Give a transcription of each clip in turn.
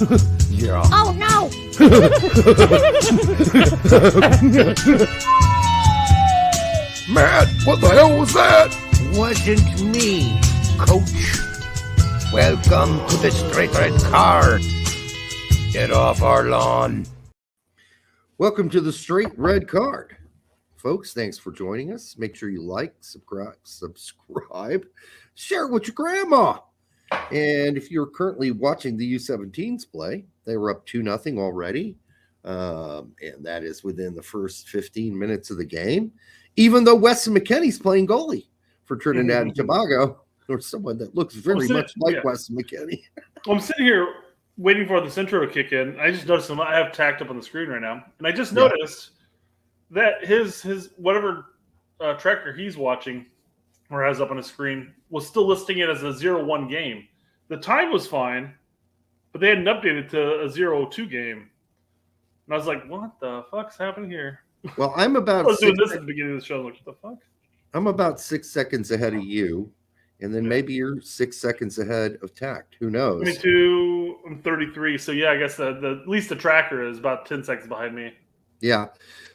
Yeah. Oh no! Matt, what the hell was that? Wasn't me, coach. Welcome to the straight red card. Get off our lawn. Welcome to the Straight Red Card. Folks, thanks for joining us. Make sure you like, subscribe, share it with your grandma. And if you're currently watching the U17's play, they were up 2-0 already. And that is within the first 15 minutes of the game. Even though Weston McKennie's playing goalie for Trinidad and Tobago, or someone that looks very much like Weston McKennie. I'm sitting here waiting for this intro to kick in. I just noticed I have tacked up on the screen right now. And I just noticed that his whatever tracker he's watching or has up on his screen was still listing it as a 0-1 game. The time was fine, but they hadn't updated to a 0-2 game. And I was like, what the fuck's happening here? Well, I'm about I was doing this at the beginning of the show. I'm like, what the fuck? I'm about 6 seconds ahead of you, and then maybe you're 6 seconds ahead of Tact. Who knows? 22, I'm 33. So yeah, I guess at least the tracker is about 10 seconds behind me. Yeah.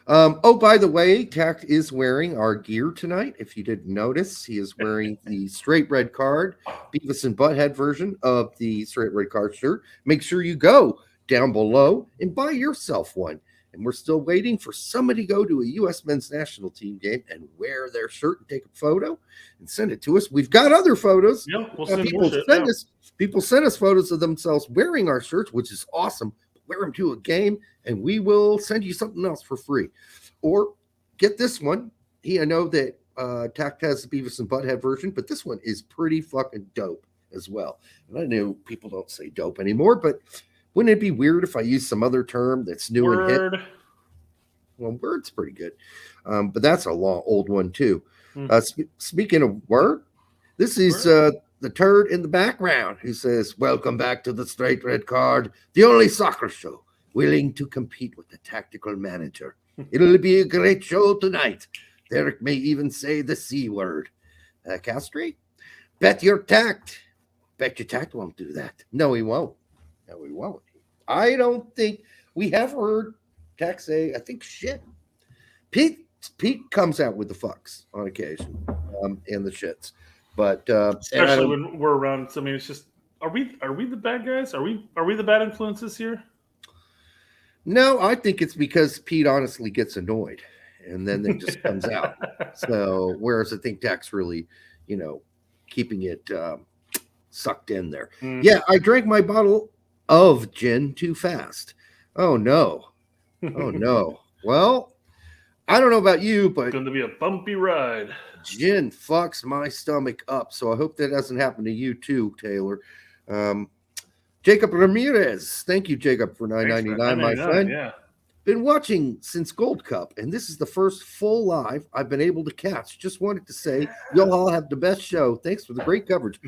Oh, by the way, Tact is wearing our gear tonight. If you didn't notice, he is wearing the Straight Red Card, Beavis and Butthead version of the Straight Red Card shirt. Make sure you go down below and buy yourself one. And we're still waiting for somebody to go to a U.S. men's national team game and wear their shirt and take a photo and send it to us. We've got other photos. Yeah, we'll send People send us photos of themselves wearing our shirts, which is awesome. Wear them to a game, and we will send you something else for free. Or get this one. I know that Tact has the Beavis and Butthead version, but this one is pretty fucking dope as well. And I know people don't say dope anymore, but wouldn't it be weird if I used some other term that's new and hip? Well, word's pretty good. But that's a old one, too. Speaking of word, this is the turd in the background who says, welcome back to the Straight Red Card, the only soccer show willing to compete with the tactical manager. It'll be a great show tonight. Derek may even say the C word. Castrate? Bet your Tact. Bet your Tact won't do that. No, he won't. No, he won't. I don't think we have heard Tact say, I think, shit. Pete comes out with the fucks on occasion and the shits. But especially when we're around. So, I mean, it's just are we the bad guys? Are we the bad influences here? No, I think it's because Pete honestly gets annoyed and then it just comes out. So whereas I think Tact's really, keeping it sucked in there. Yeah, I drank my bottle of gin too fast. Oh no. Oh no. Well, I don't know about you, but it's going to be a bumpy ride. Gin fucks my stomach up, so I hope that doesn't happen to you too, Taylor. Jacob Ramirez, thank you, Jacob, for $9.99, my friend. Yeah. Been watching since Gold Cup, and this is the first full live I've been able to catch. Just wanted to say, y'all all have the best show. Thanks for the great coverage.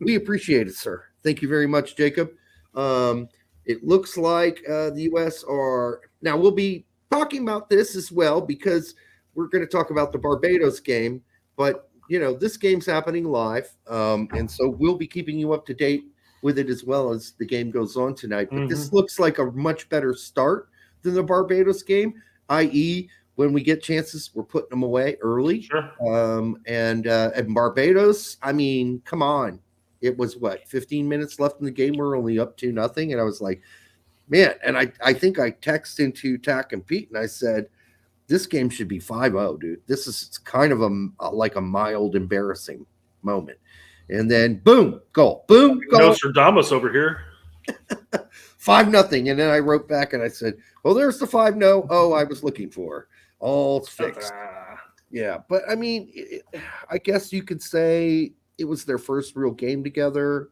We appreciate it, sir. Thank you very much, Jacob. It looks like the U.S. are now. We'll be talking about this as well because we're going to talk about the Barbados game. But this game's happening live, and so we'll be keeping you up to date with it as well as the game goes on tonight. But this looks like a much better start than the Barbados game, i.e., when we get chances, we're putting them away early. Sure. And Barbados, I mean, come on. It was 15 minutes left in the game. We're only up 2-0. And I was like, man, and I think I texted into Tack and Pete and I said, this game should be 5-0, dude. This is kind of like a mild embarrassing moment. And then boom, goal. Boom, goal. Nostradamus over here. 5-0. And then I wrote back and I said, well, there's the 5-0 I was looking for. All fixed. Yeah, but I mean, I guess you could say it was their first real game together,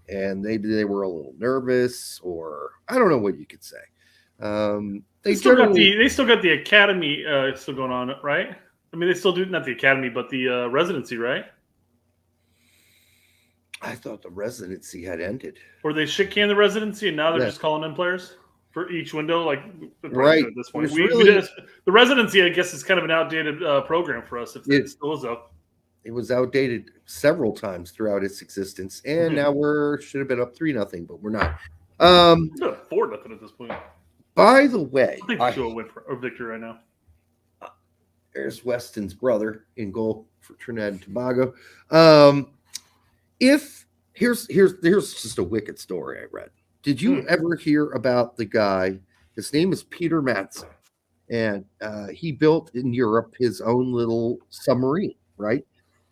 and they were a little nervous, or I don't know what you could say. They still got the academy still going on, right? I mean, they still do not the academy, but the residency, right? I thought the residency had ended. Or they shit-canned the residency, and now they're just calling in players for each window, like right at this point. The residency, I guess, is kind of an outdated program for us. If it still is up, it was outdated several times throughout its existence, and now should have been up 3-0, but we're not. Um, He's got 4-0 at this point. by the way, I think the show will win for victory right now. there's Weston's brother in goal for Trinidad and Tobago. If here's just a wicked story I read. Did you ever hear about the guy? His name is Peter Madsen, and he built in Europe his own little submarine. Right,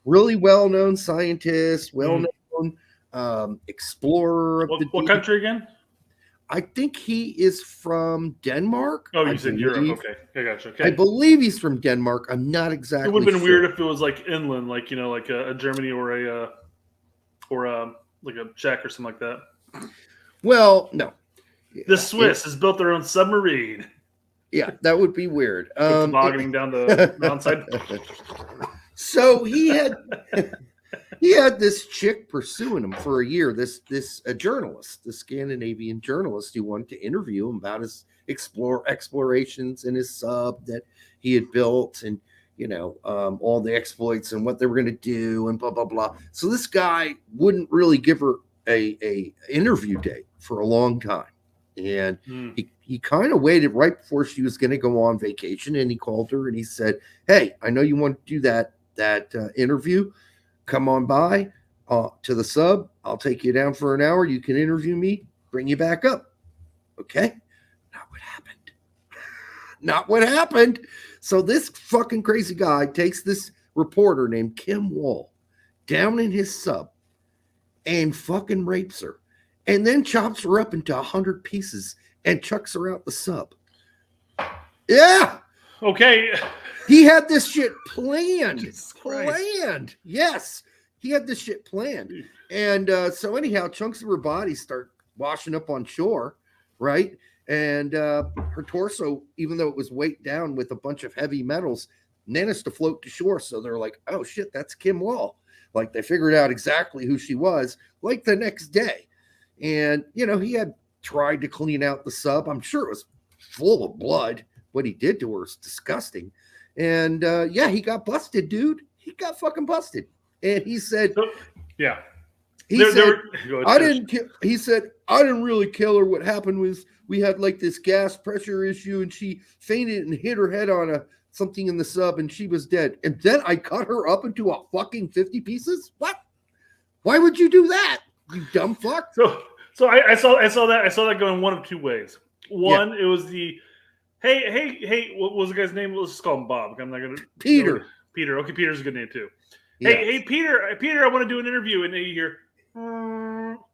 really well-known scientist, well-known explorer. What country again? I think he is from Denmark. Oh, you said Europe. Okay, I gotcha. Okay. I believe he's from Denmark. I'm not exactly. It would have been sure. weird if it was like inland, like like a Germany or like a Czech or something like that. Well, no. The Swiss has built their own submarine. Yeah, that would be weird. Tobogganing down the mountainside. So he had this chick pursuing him for a year. A journalist, the Scandinavian journalist, who wanted to interview him about his explorations in his sub that he had built, and all the exploits and what they were going to do, and blah blah blah. So this guy wouldn't really give her a interview date for a long time, and he kind of waited right before she was going to go on vacation, and he called her and he said, "Hey, I know you want to do that interview. Come on by to the sub. I'll take you down for an hour. You can interview me, bring you back up." Okay. Not what happened. So this fucking crazy guy takes this reporter named Kim Wall down in his sub and fucking rapes her, and then chops her up into 100 pieces and chucks her out the sub. Yeah. Okay. He had this shit planned. Planned. Yes. He had this shit planned. And so anyhow, chunks of her body start washing up on shore, right? And her torso, even though it was weighed down with a bunch of heavy metals, managed to float to shore. So they're like, oh shit, that's Kim Wall. Like, they figured out exactly who she was, like, the next day. And, he had tried to clean out the sub. I'm sure it was full of blood. What he did to her is disgusting. And he got busted, dude. He got fucking busted. And he said, yeah. He said, I didn't really kill her. What happened was we had like this gas pressure issue, and she fainted and hit her head on something in the sub, and she was dead. And then I cut her up into a fucking 50 pieces. What? Why would you do that? You dumb fuck. So I saw that going one of two ways. One, it was the hey, what was the guy's name? Let's just call him Bob. I'm not gonna Peter. Peter. Okay, Peter's a good name too. Yeah. Hey, Peter, I want to do an interview, and then you hear,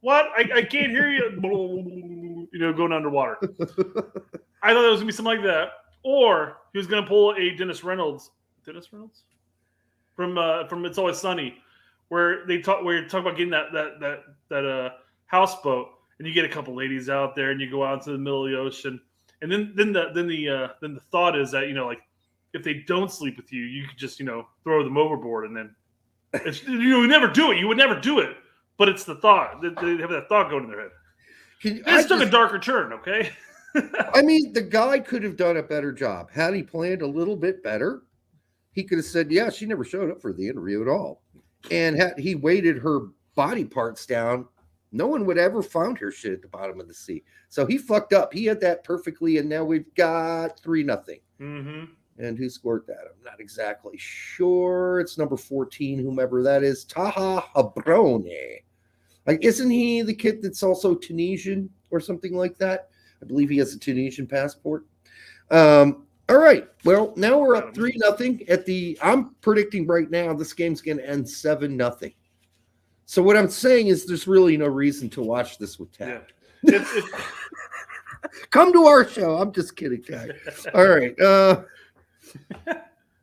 what? I can't hear you. Going underwater. I thought it was gonna be something like that, or he was gonna pull a Dennis Reynolds from It's Always Sunny, where you talk about getting that houseboat, and you get a couple ladies out there, and you go out into the middle of the ocean, and then the thought is that like, if they don't sleep with you, you could just throw them overboard, and then you would never do it. You would never do it, but it's the thought. They have that thought going in their head. This took a darker turn, okay? I mean, the guy could have done a better job. Had he planned a little bit better, he could have said, yeah, she never showed up for the interview at all. And had he weighted her body parts down, no one would ever found her shit at the bottom of the sea. So he fucked up. He had that perfectly, and now we've got 3-0. Mm-hmm. And who scored that? I'm not exactly sure. It's number 14, whomever that is. Taha Habrone. Like, isn't he the kid that's also Tunisian or something like that? I believe he has a Tunisian passport. All right. Well, now we're up 3-0 I'm predicting right now this game's going to end 7-0. So what I'm saying is there's really no reason to watch this with Tad. Yeah. Come to our show. I'm just kidding, Tad. All right.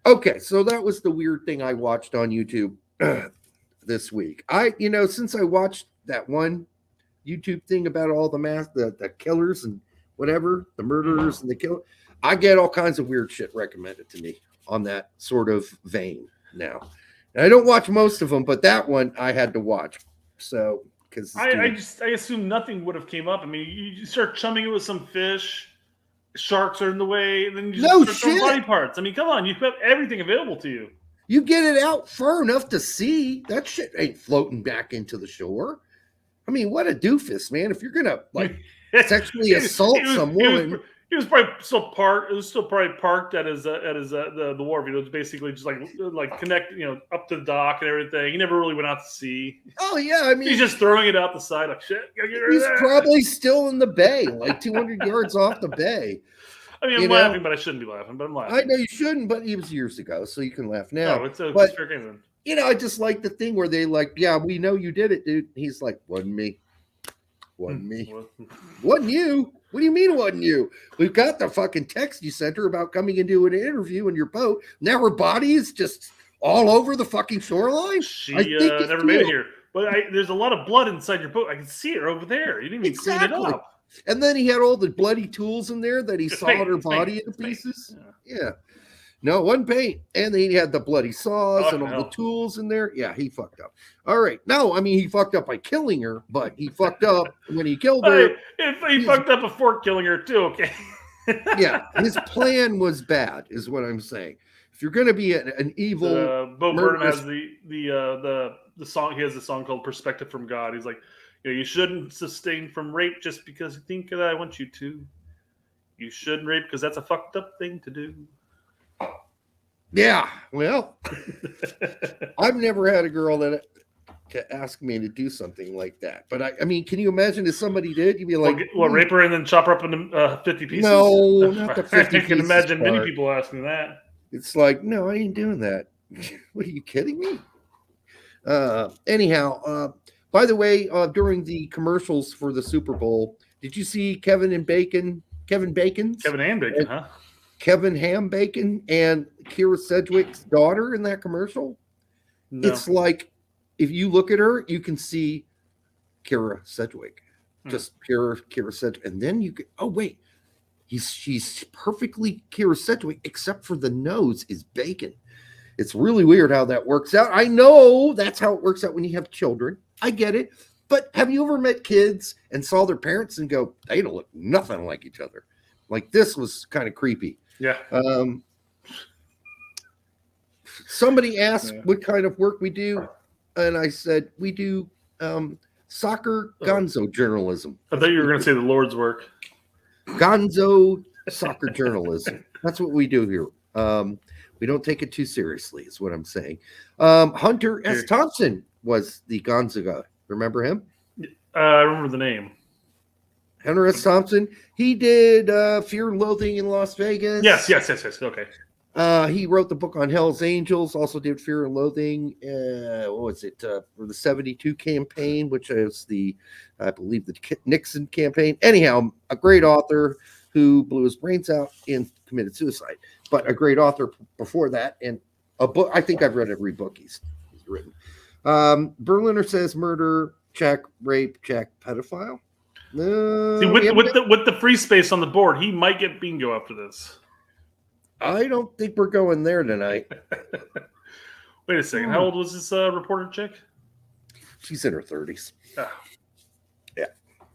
Okay. So that was the weird thing I watched on YouTube this week. Since I watched that one YouTube thing about all the killers and whatever, the murderers and the killer, I get all kinds of weird shit recommended to me on that sort of vein now. And I don't watch most of them, but that one I had to watch. So, because I assume nothing would have came up. I mean, you start chumming it with some fish, sharks are in the way, and then you just start throwing body parts. I mean, come on, you've got everything available to you. You get it out far enough to see that shit ain't floating back into the shore. I mean, what a doofus, man. If you're going to like sexually assault someone. He was probably still parked. It was still probably parked at his the wharf. You know, it's basically just like connect, up to the dock and everything. He never really went out to sea. Oh yeah, I mean, he's just throwing it out the side like shit. He's probably still in the bay, like 200 yards off the bay. I mean, I'm laughing, but I shouldn't be laughing. But I'm laughing. I know you shouldn't, but it was years ago, so you can laugh now. No, it's fair game. I just like the thing where they like, yeah, we know you did it, dude. He's like, wasn't me. Wasn't me. Wasn't you. What do you mean it wasn't you? We've got the fucking text you sent her about coming and doing an interview in your boat. Now her body is just all over the fucking shoreline. She never made it here. But there's a lot of blood inside your boat. I can see her over there. You didn't even clean it up. And then he had all the bloody tools in there that he sawed her body into pieces. Yeah. No, it wasn't paint. And then he had the bloody saws and all the tools in there. Yeah, he fucked up. All right. No, I mean, he fucked up by killing her, but he fucked up when he killed her. He fucked up before killing her, too, okay? Yeah, his plan was bad, is what I'm saying. If you're going to be an evil... Bo Burnham has the song. He has a song called Perspective from God. He's like, you shouldn't sustain from rape just because you think that I want you to. You shouldn't rape because that's a fucked up thing to do. Yeah, well, I've never had a girl that to ask me to do something like that. But I mean, can you imagine if somebody did? You'd be like, rape her and then chop her up into 50 pieces? No, not the 50 I can imagine many people asking that. It's like, no, I ain't doing that. What, are you kidding me? Anyhow, by the way, during the commercials for the Super Bowl, did you see Kevin Bacon, huh? Kevin Ham Bacon and Kira Sedgwick's daughter in that commercial? No. It's like, if you look at her, you can see Kira Sedgwick, just pure Kira Sedgwick. And then you can, oh wait, she's perfectly Kira Sedgwick, except for the nose is Bacon. It's really weird how that works out. I know that's how it works out when you have children. I get it. But have you ever met kids and saw their parents and go, they don't look nothing like each other? Like, this was kind of creepy. Yeah. Somebody asked what kind of work we do, and I said we do soccer gonzo journalism. I thought you were going to say the Lord's work. Gonzo soccer journalism. That's what we do here. We don't take it too seriously, is what I'm saying. Hunter S. Thompson was the gonzo guy. Remember him? I remember the name. Hunter S. Thompson. He did Fear and Loathing in Las Vegas. Yes. Okay. He wrote the book on Hell's Angels. Also did Fear and Loathing. What was it for the '72 campaign, which is I believe the Nixon campaign. Anyhow, a great author who blew his brains out and committed suicide. But a great author before that, and a book. I think I've read every book he's written. Berliner says murder check, rape check, pedophile. No, see, with the free space on the board, he might get bingo after this. I don't think we're going there tonight. Wait a second. How old was this reporter chick? She's in her 30s. Oh. Yeah.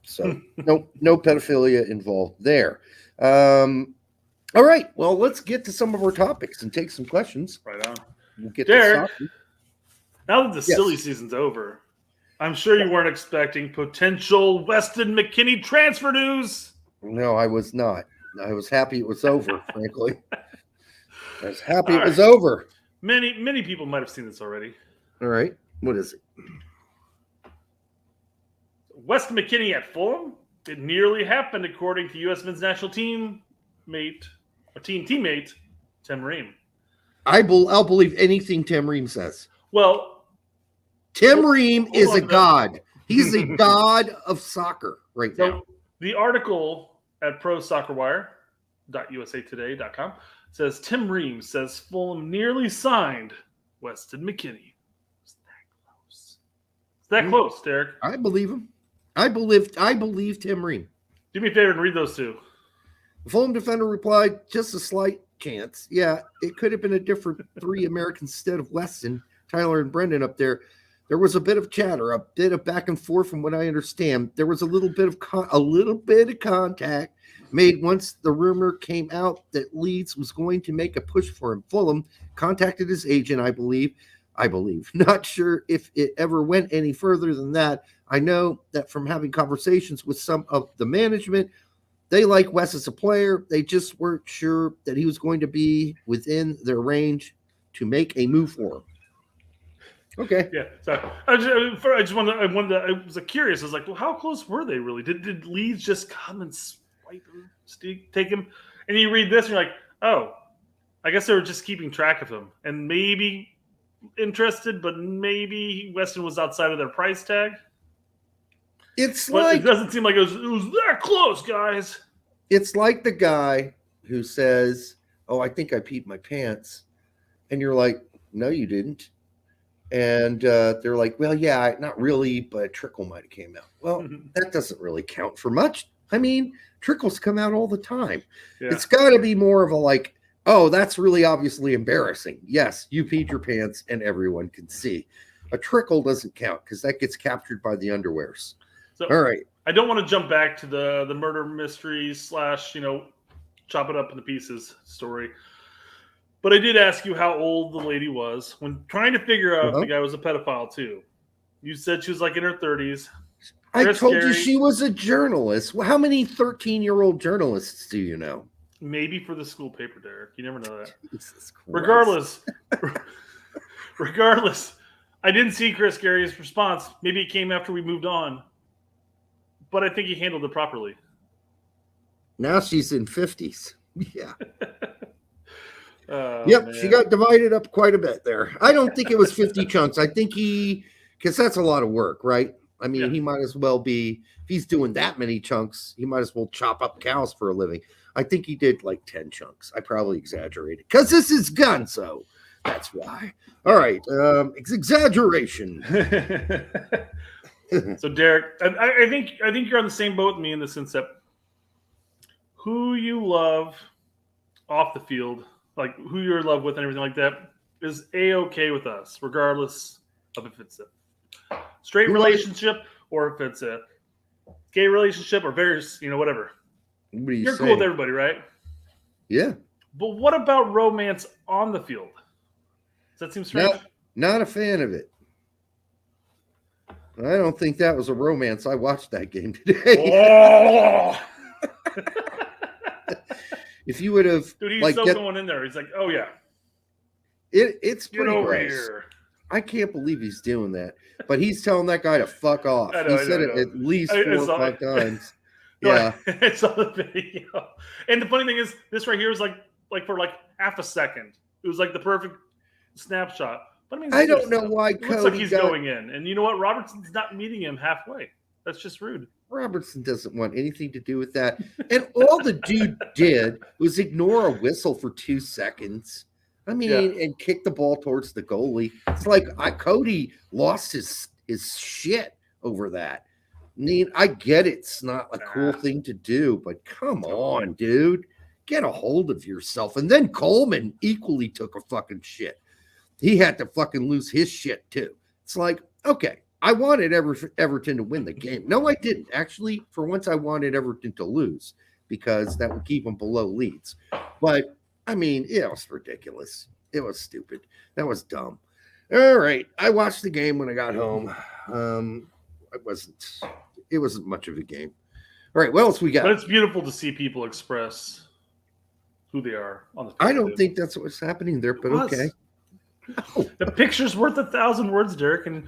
So no pedophilia involved there. All right. Well, let's get to some of our topics and take some questions. Right on. We'll get Derek, now that the silly season's over, I'm sure you weren't expecting potential Weston McKennie transfer news. No, I was not. I was happy it was over, frankly. I was happy it was over. Many people might have seen this already. All right. What is it? Weston McKennie at Fulham? It nearly happened, according to U.S. men's national teammate Tim Ream. I'll believe anything Tim Ream says. Well, Tim Ream is a god. He's a god of soccer right now. The article at prosoccerwire.usatoday.com says Tim Ream says Fulham nearly signed Weston McKennie. It's that close. It's that close, Derek. I believe him. I believe Tim Ream. Do me a favor and read those two. The Fulham defender replied, just a slight chance. Yeah, it could have been a different three Americans instead of Weston, Tyler, and Brendan up there. There was a bit of chatter, a bit of back and forth from what I understand. There was a little bit of contact made once the rumor came out that Leeds was going to make a push for him. Fulham contacted his agent, I believe. Not sure if it ever went any further than that. I know that from having conversations with some of the management, they like Wes as a player. They just weren't sure that he was going to be within their range to make a move for him. Okay. Yeah. So I was curious. I was like, well, how close were they really? Did Leeds just come and swipe him, take him? And you read this and you're like, oh, I guess they were just keeping track of him and maybe interested, but maybe Weston was outside of their price tag. It doesn't seem like it was that close, guys. It's like the guy who says, "Oh, I think I peed my pants," and you're like, "No, you didn't." And they're like, "Well, yeah, not really, but a trickle might have came out." Well, that doesn't really count for much. I mean, trickles come out all the time. Yeah. It's got to be more of a like, "Oh, that's really obviously embarrassing." Yes, you peed your pants, and everyone can see. A trickle doesn't count because that gets captured by the underwears. So, all right. I don't want to jump back to the murder mystery / chop it up into pieces story. But I did ask you how old the lady was when trying to figure out if the guy was a pedophile too. You said she was like in her 30s. I told you she was a journalist. Well, how many 13-year-old journalists do you know? Maybe for the school paper, Derek. You never know that. Jesus Christ. Regardless, I didn't see Chris Gary's response. Maybe it came after we moved on. But I think he handled it properly. Now she's in 50s. Yeah. Yep, man. She got divided up quite a bit there. I don't think it was 50 chunks. I think because that's a lot of work, right? I mean, he might as well be, if he's doing that many chunks, he might as well chop up cows for a living. I think he did like 10 chunks. I probably exaggerated because this is Gunso. That's why. All right. It's exaggeration. So Derek, I think you're on the same boat with me in the sense that who you love off the field, like who you're in love with and everything like that, is A-okay with us, regardless of if it's a straight relationship or if it's a gay relationship or various, whatever. You're cool with everybody, right? Yeah. But what about romance on the field? Does that seem strange? Not a fan of it. I don't think that was a romance. I watched that game today. Oh! If you would have, dude, he's going in there. He's like, "Oh yeah, it's pretty get over gross. Here." I can't believe he's doing that, but he's telling that guy to fuck off. He said it at least 4 or 5 times. Yeah, it's on the video. And the funny thing is, this right here is like for half a second. It was like the perfect snapshot. But I don't know why Cody looks like he's going in. And you know what? Robertson's not meeting him halfway. That's just rude. Robertson doesn't want anything to do with that. And all the dude did was ignore a whistle for 2 seconds. I mean, and kick the ball towards the goalie. It's like Cody lost his shit over that. I mean, I get it's not a cool thing to do, but come on, dude. Get a hold of yourself. And then Coleman equally took a fucking shit. He had to fucking lose his shit too. It's like, okay, I wanted Everton to win the game. No, I didn't. Actually, for once, I wanted Everton to lose because that would keep them below Leeds. But, I mean, it was ridiculous. It was stupid. That was dumb. All right. I watched the game when I got home. It wasn't much of a game. All right. What else we got? But it's beautiful to see people express who they are on the field. I don't think that's what's happening there, but okay. No. The picture's worth 1,000 words, Derek, and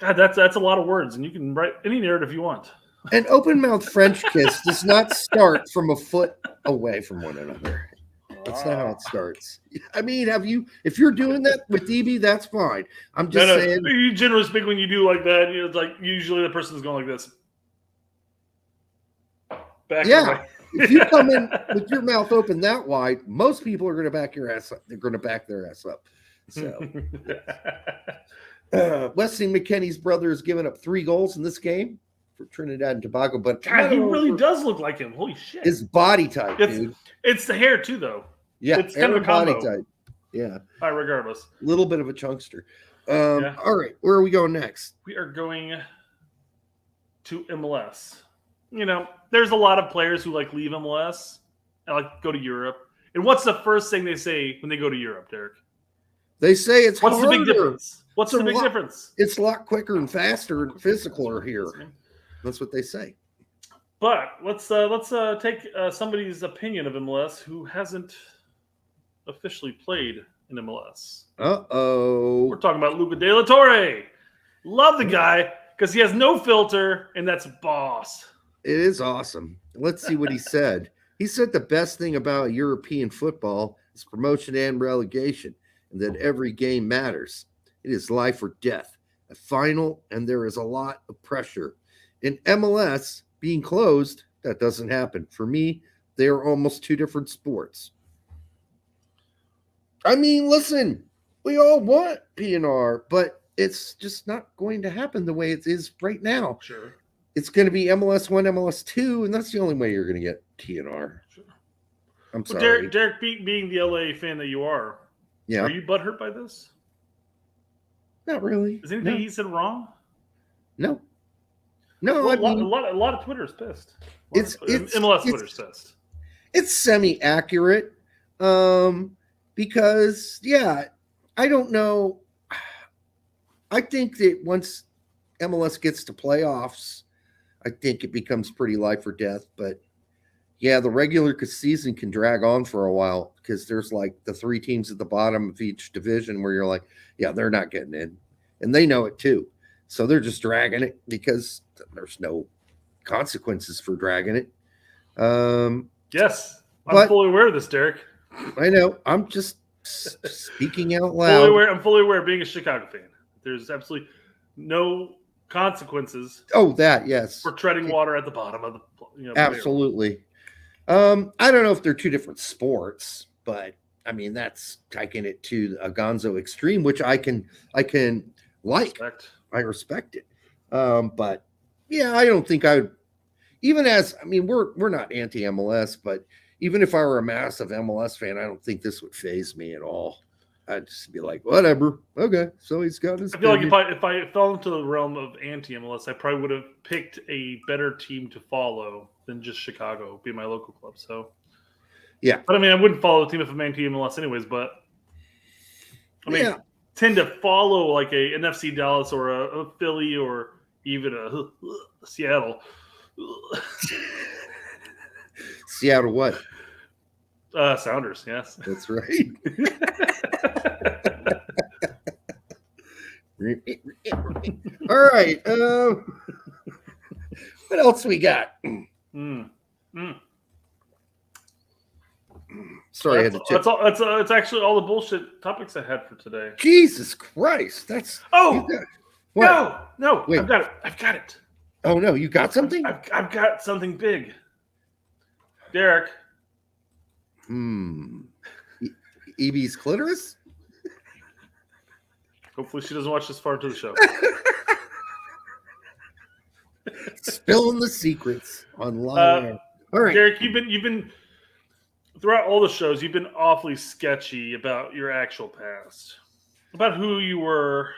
God, that's a lot of words, and you can write any narrative you want. An open mouth French kiss does not start from a foot away from one another. That's not how it starts. I mean, if you're doing that with DB, that's fine. I'm just saying. You generally speak when you do like that, it's like usually the person's going like this. Back away. If you come in with your mouth open that wide, most people are going to back your ass up. They're going to back their ass up. So, Weston McKennie's brother has given up 3 goals in this game for Trinidad and Tobago. But God, he really does look like him. Holy shit! His body type, dude. It's the hair too, though. Yeah, it's kind of a combo. Body type. Yeah. All right, regardless, a little bit of a chunkster. All right, where are we going next? We are going to MLS. There's a lot of players who leave MLS and go to Europe. And what's the first thing they say when they go to Europe, Derek? They say it's What's harder. the big difference? What's It's the a big lot- difference? It's a lot quicker and faster and physical here. That's what they say. But let's take somebody's opinion of MLS who hasn't officially played in MLS. Uh-oh. We're talking about Luca De La Torre. Love the guy because he has no filter, and that's boss. It is awesome. Let's see what he said. He said the best thing about European football is promotion and relegation, and that every game matters. It is life or death, a final, and there is a lot of pressure. In MLS, being closed, that doesn't happen. For me, they are almost two different sports. I mean, listen, we all want PNR, but it's just not going to happen the way it is right now. Sure. It's going to be MLS 1, MLS 2, and that's the only way you're going to get TNR. Sure. I'm Well, sorry. Derek, being the LA fan that you are you butthurt by this? Not really. Is anything he said wrong? No. Well, I a mean, lot of Twitter's pissed. it's MLS Twitter's pissed. It's semi-accurate because, I don't know. I think that once MLS gets to playoffs, I think it becomes pretty life or death. But, the regular season can drag on for a while because there's like the three teams at the bottom of each division where you're like, they're not getting in. And they know it too. So they're just dragging it because there's no consequences for dragging it. Yes, I'm fully aware of this, Derek. I know. I'm just speaking out loud. I'm fully aware of being a Chicago fan. There's absolutely no consequences. Oh, that, yes. For treading water at the bottom of the Absolutely. I don't know if they're two different sports, but I mean that's taking it to a Gonzo extreme, which I can like. I respect it. But I don't think I would, even as, I mean, we're not anti-MLS, but even if I were a massive MLS fan, I don't think this would faze me at all. I'd just be like, whatever. Okay. So he's got his. I feel like if I fell into the realm of anti-MLS, I probably would have picked a better team to follow than just Chicago, be my local club. So, But I mean, I wouldn't follow a team if I'm anti-MLS anyways, but I mean, tend to follow like an FC Dallas or a Philly or even a Seattle. Seattle what? Sounders, yes. That's right. All right. What else we got? Sorry, I had to check. That's actually all the bullshit topics I had for today. Jesus Christ. That's no. Wait. I've got it. Oh no, you got something? I've got something big. Derek. Evie's clitoris? Hopefully she doesn't watch this far into the show. Spilling the secrets on live. All right. Derek, you've been throughout all the shows, you've been awfully sketchy about your actual past. About who you were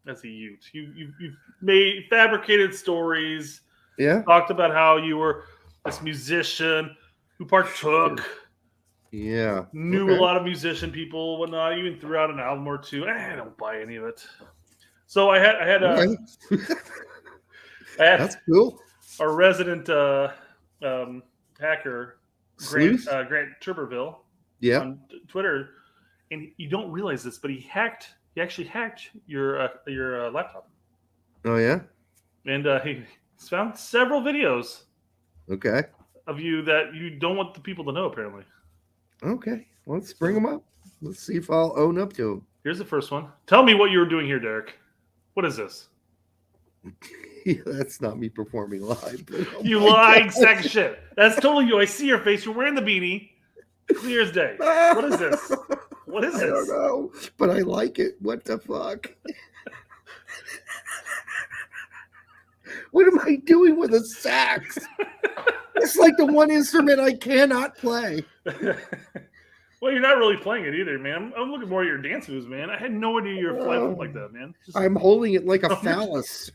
as a youth. You've made fabricated stories. Yeah. Talked about how you were this musician who partook. Yeah. Knew a lot of musician people, whatnot. Even threw out an album or two. I don't buy any of it. So I had that's cool. Our resident hacker, Grant Turberville, on Twitter, and you don't realize this, but he actually hacked your laptop. Oh yeah, and he found several videos. Okay. Of you that you don't want the people to know, apparently. Okay, let's bring them up. Let's see if I'll own up to them. Here's the first one. Tell me what you were doing here, Derek. What is this? That's not me performing live. You lying sack of shit. That's totally you. I see your face. You're wearing the beanie. Clear as day. What is this? What is this? I don't know, but I like it. What the fuck? What am I doing with a sax? It's like the one instrument I cannot play. Well, you're not really playing it either, man. I'm looking more at your dance moves, man. I had no idea you were flying like that, man. I'm holding it like a phallus.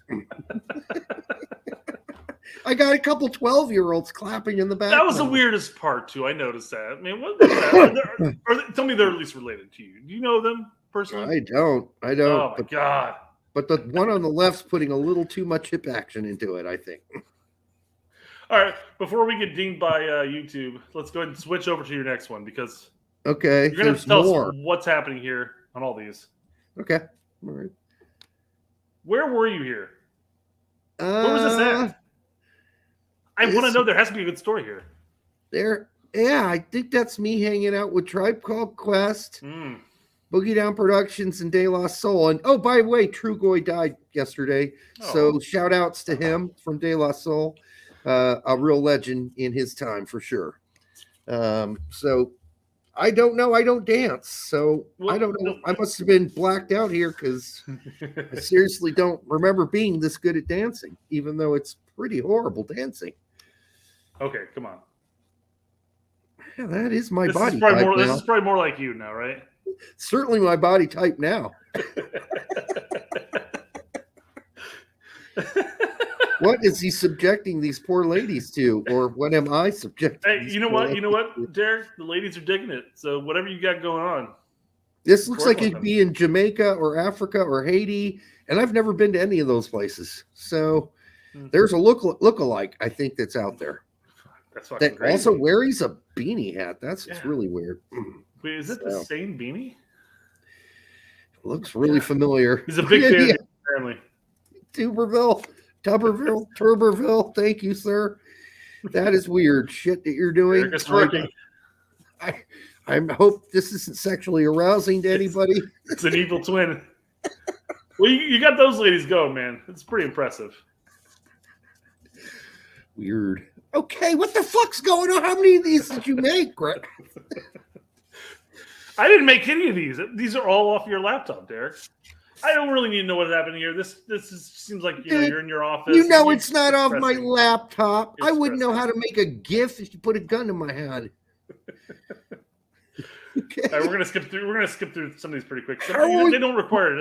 I got a couple 12-year-olds clapping in the back. That was the weirdest part, too. I noticed that. Man, what was that? Tell me they're at least related to you. Do you know them? personally? I don't. Oh my god! But the one on the left's putting a little too much hip action into it, I think. All right, before we get dinged by YouTube, let's go ahead and switch over to your next one because Okay, you're going there's to tell more. us what's happening here on all these. Okay, all right. Where were you here? Where was this at? I want to know. There has to be a good story here. Yeah, I think that's me hanging out with Tribe Called Quest, Boogie Down Productions, and De La Soul. And oh, by the way, Trugoy died yesterday, so shout outs to him from De La Soul. A real legend in his time for sure. So I don't know. I don't dance. So I don't know. I must have been blacked out here because I seriously don't remember being this good at dancing, even though it's pretty horrible dancing. Okay, come on. Yeah, that is my This body is probably type more. now. This is probably more like you now, right? Certainly my body type now. What is he subjecting these poor ladies to, or what am I subjecting? Hey, these you know poor what? You know ladies what, Derek? The ladies are digging it. So whatever you got going on. This looks Work like on it'd them. be in Jamaica or Africa or Haiti, and I've never been to any of those places. So there's a look-alike, I think, that's out there. That's fucking That crazy. also wears a beanie hat. That's just really weird. Wait, is it the same beanie? Looks really familiar. He's a big fan of the family. Tuberville. Thank you, sir. That is weird shit that you're doing. Eric is twerking. I hope this isn't sexually arousing to anybody. It's an evil twin. Well, you got those ladies going, man. It's pretty impressive. Weird. Okay, what the fuck's going on? How many of these did you make, Greg? I didn't make any of these. These are all off your laptop, Derek. I don't really need to know what's happening here. This seems like you're in your office. You know it's not off my laptop. It's I wouldn't know how to make a GIF if you put a gun in my hand. Okay. All right, we're gonna skip through some of these pretty quick. How are we- They don't require it.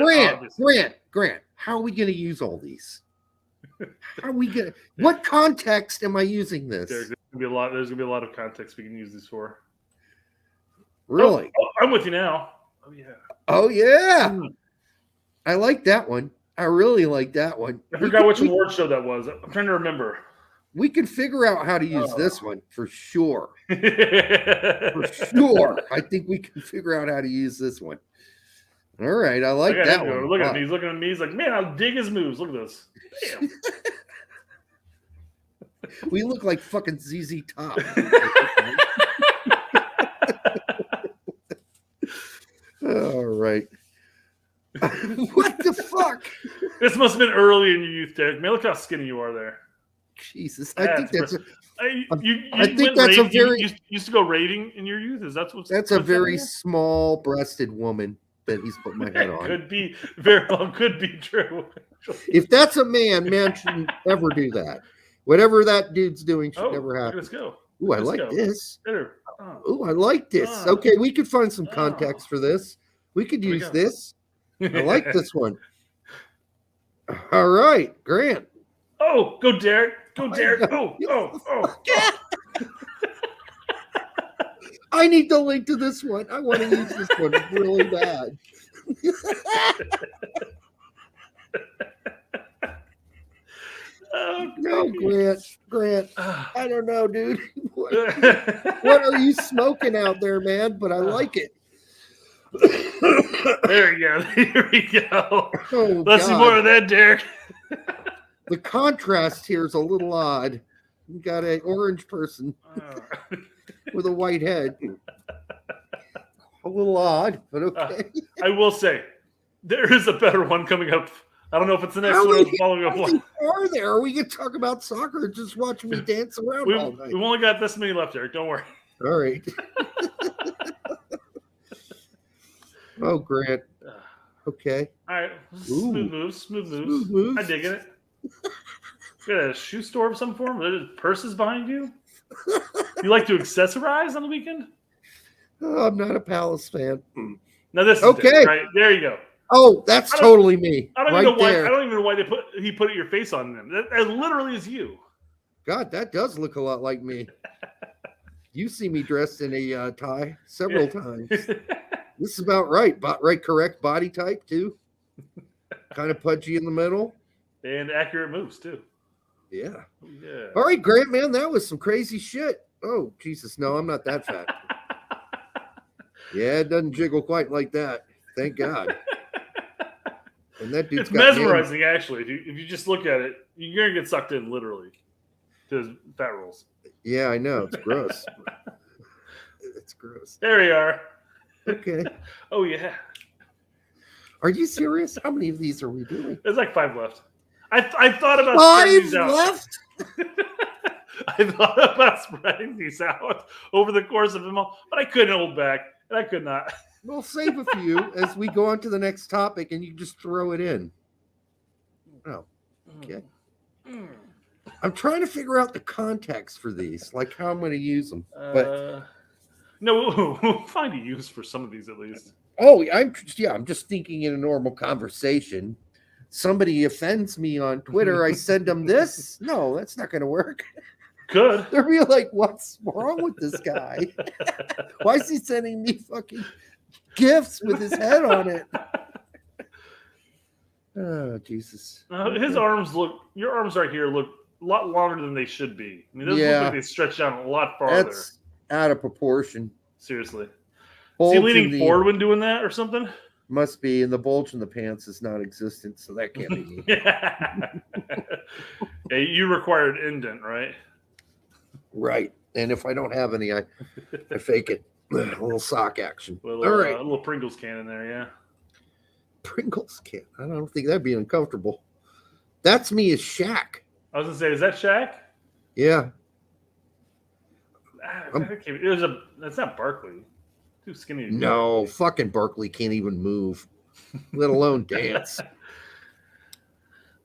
Grant, how are we going to use all these? How are we going to? What context am I using this? Derek, there's gonna be a lot of context we can use these for. Really? Oh, I'm with you now. Oh yeah. Oh yeah. I like that one. I really like that one. I forgot which award show that was. I'm trying to remember. We can figure out how to use this one for sure. For sure. I think we can figure out how to use this one. All right. I like that one. Look at him. He's looking at me. He's like, man, I'll dig his moves. Look at this. Damn. We look like fucking ZZ Top. All right. What the fuck? This must have been early in your youth, Derek. Man, look how skinny you are there. Jesus. I think that's you used to go raiding in your youth. Is that what's that's a very small-breasted woman that he's put my head on. Could be very well. Could be true. If that's a man shouldn't ever do that. Whatever that dude's doing should never happen. Let's go. Ooh, I like this. Oh. Ooh, I like this. Okay, we could find some context for this. We could use this. I like this one. All right, Grant. Oh, go Derek. Go Derek. Oh. I need the link to this one. I want to use this one really bad. No, Grant. I don't know, dude. What are you smoking out there, man? But I like it. There we go. Here we go. Oh, Let's see more of that, Derek. The contrast here is a little odd. You got an orange person with a white head. A little odd, but okay. I will say, there is a better one coming up. I don't know if it's the next one or the following up one. Are there? Are we going to talk about soccer or just watch me dance around all night? We've only got this many left, Eric. Don't worry. All right. Oh, Grant. Okay. All right. Smooth moves. I dig it. Got a shoe store of some form? There's purses behind you? You like to accessorize on the weekend? Oh, I'm not a Palace fan. Now this is okay. Derek, right? There you go. Oh, that's totally me. I don't even know why he put your face on them. That literally is you. God, that does look a lot like me. You see me dressed in a tie several times. This is about right. Correct body type, too. Kind of pudgy in the middle. And accurate moves, too. Yeah. Yeah. All right, Grant, man, that was some crazy shit. Oh, Jesus, no, I'm not that fat. Yeah, it doesn't jiggle quite like that. Thank God. And that dude's It's got mesmerizing, actually. If you just look at it, you're going to get sucked in, literally, to his fat rolls. Yeah, I know. It's gross. It's gross. There we are. Okay. Oh, yeah. Are you serious? How many of these are we doing? There's like 5 left. I thought about 5 spreading these out. left? I thought about spreading these out over the course of them all, but I couldn't hold back, and I could not. We'll save a few as we go on to the next topic, and you just throw it in. Oh, okay. I'm trying to figure out the context for these, like how I'm going to use them. But no, we'll find a use for some of these at least. oh, I'm just thinking in a normal conversation. Somebody offends me on Twitter, I send them this. No, that's not going to work. Could. They'll be like, "What's wrong with this guy? Why is he sending me fucking gifts with his head on it?" Oh, Jesus. His arms your arms right here look a lot longer than they should be. I mean, those look like they stretch down a lot farther. That's out of proportion. Seriously. Bulge is he leaning forward when doing that or something? Must be, and the bulge in the pants is non-existent, so that can't be me. Yeah, you required indent, right? Right. And if I don't have any, I fake it. A little sock action. All right. A little Pringles can in there, yeah. Pringles can. I don't think that'd be uncomfortable. That's me as Shaq. I was gonna say, is that Shaq? Yeah. That's not Barkley. Too skinny. No, fucking Barkley can't even move, let alone dance.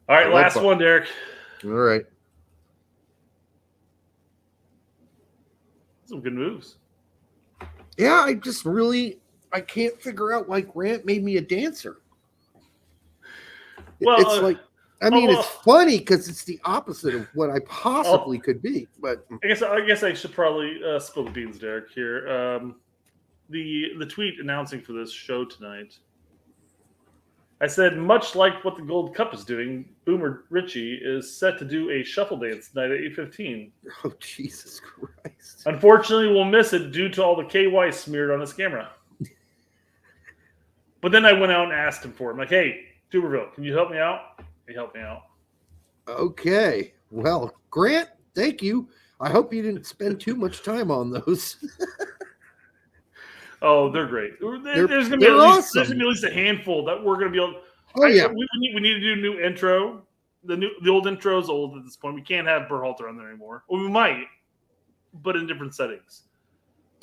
All right, last one, Derek. All right. Some good moves. Yeah, I can't figure out why Grant made me a dancer. Well, it's like, it's funny because it's the opposite of what I possibly could be. But I guess I should probably spill the beans, Derek. Here, the tweet announcing for this show tonight. I said, much like what the Gold Cup is doing, Boomer Richie is set to do a shuffle dance tonight at 8:15. Oh, Jesus Christ! Unfortunately, we'll miss it due to all the KY smeared on his camera. But then I went out and asked him for it. I'm like, hey, Tuberville, can you help me out? He helped me out. Okay. Well, Grant, thank you. I hope you didn't spend too much time on those. Oh, they're great. There's going to be at least a handful that we're going to be able. Oh, yeah. We need to do a new intro. The old intro is old at this point. We can't have Berhalter on there anymore. Well, we might, but in different settings.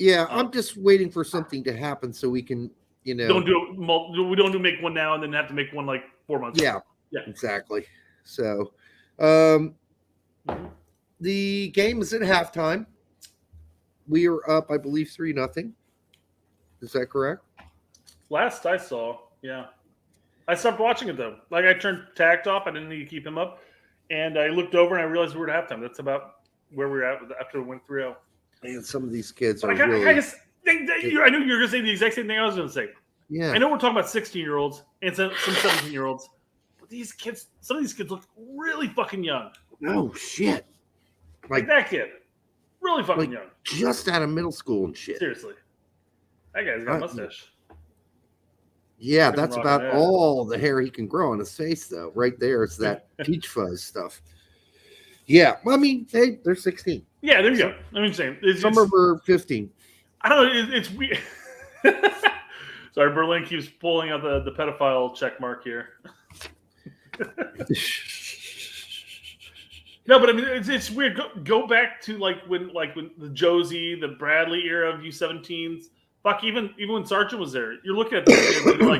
Yeah, I'm just waiting for something to happen so we can, we don't make one now and then have to make one like 4 months. Yeah, exactly. So, the game is at halftime. We are up, I believe, 3-0. Is that correct? Last I saw, yeah. I stopped watching it, though. Like, I turned Tact off. I didn't need to keep him up. And I looked over, and I realized we were at halftime. That's about where we were at after we went 3-0. And some of these kids are I knew you were going to say the exact same thing I was going to say. Yeah. I know we're talking about 16-year-olds and some 17-year-olds. But these kids, some of these kids look really fucking young. Oh, shit. Like that kid. Really fucking young. Just out of middle school and shit. Seriously. That guy's got a mustache. Yeah, that's about all the hair he can grow on his face, though. Right there, it's that peach fuzz stuff. Yeah, I mean, they're 16. Yeah, they're young. I'm saying. Some of them are 15. I don't know. It's weird. Sorry, Berlin keeps pulling out the pedophile check mark here. No, but I mean, it's weird. Go back to when the Josie, the Bradley era of U17's. Fuck, even when Sargent was there, you're looking at these kids and you're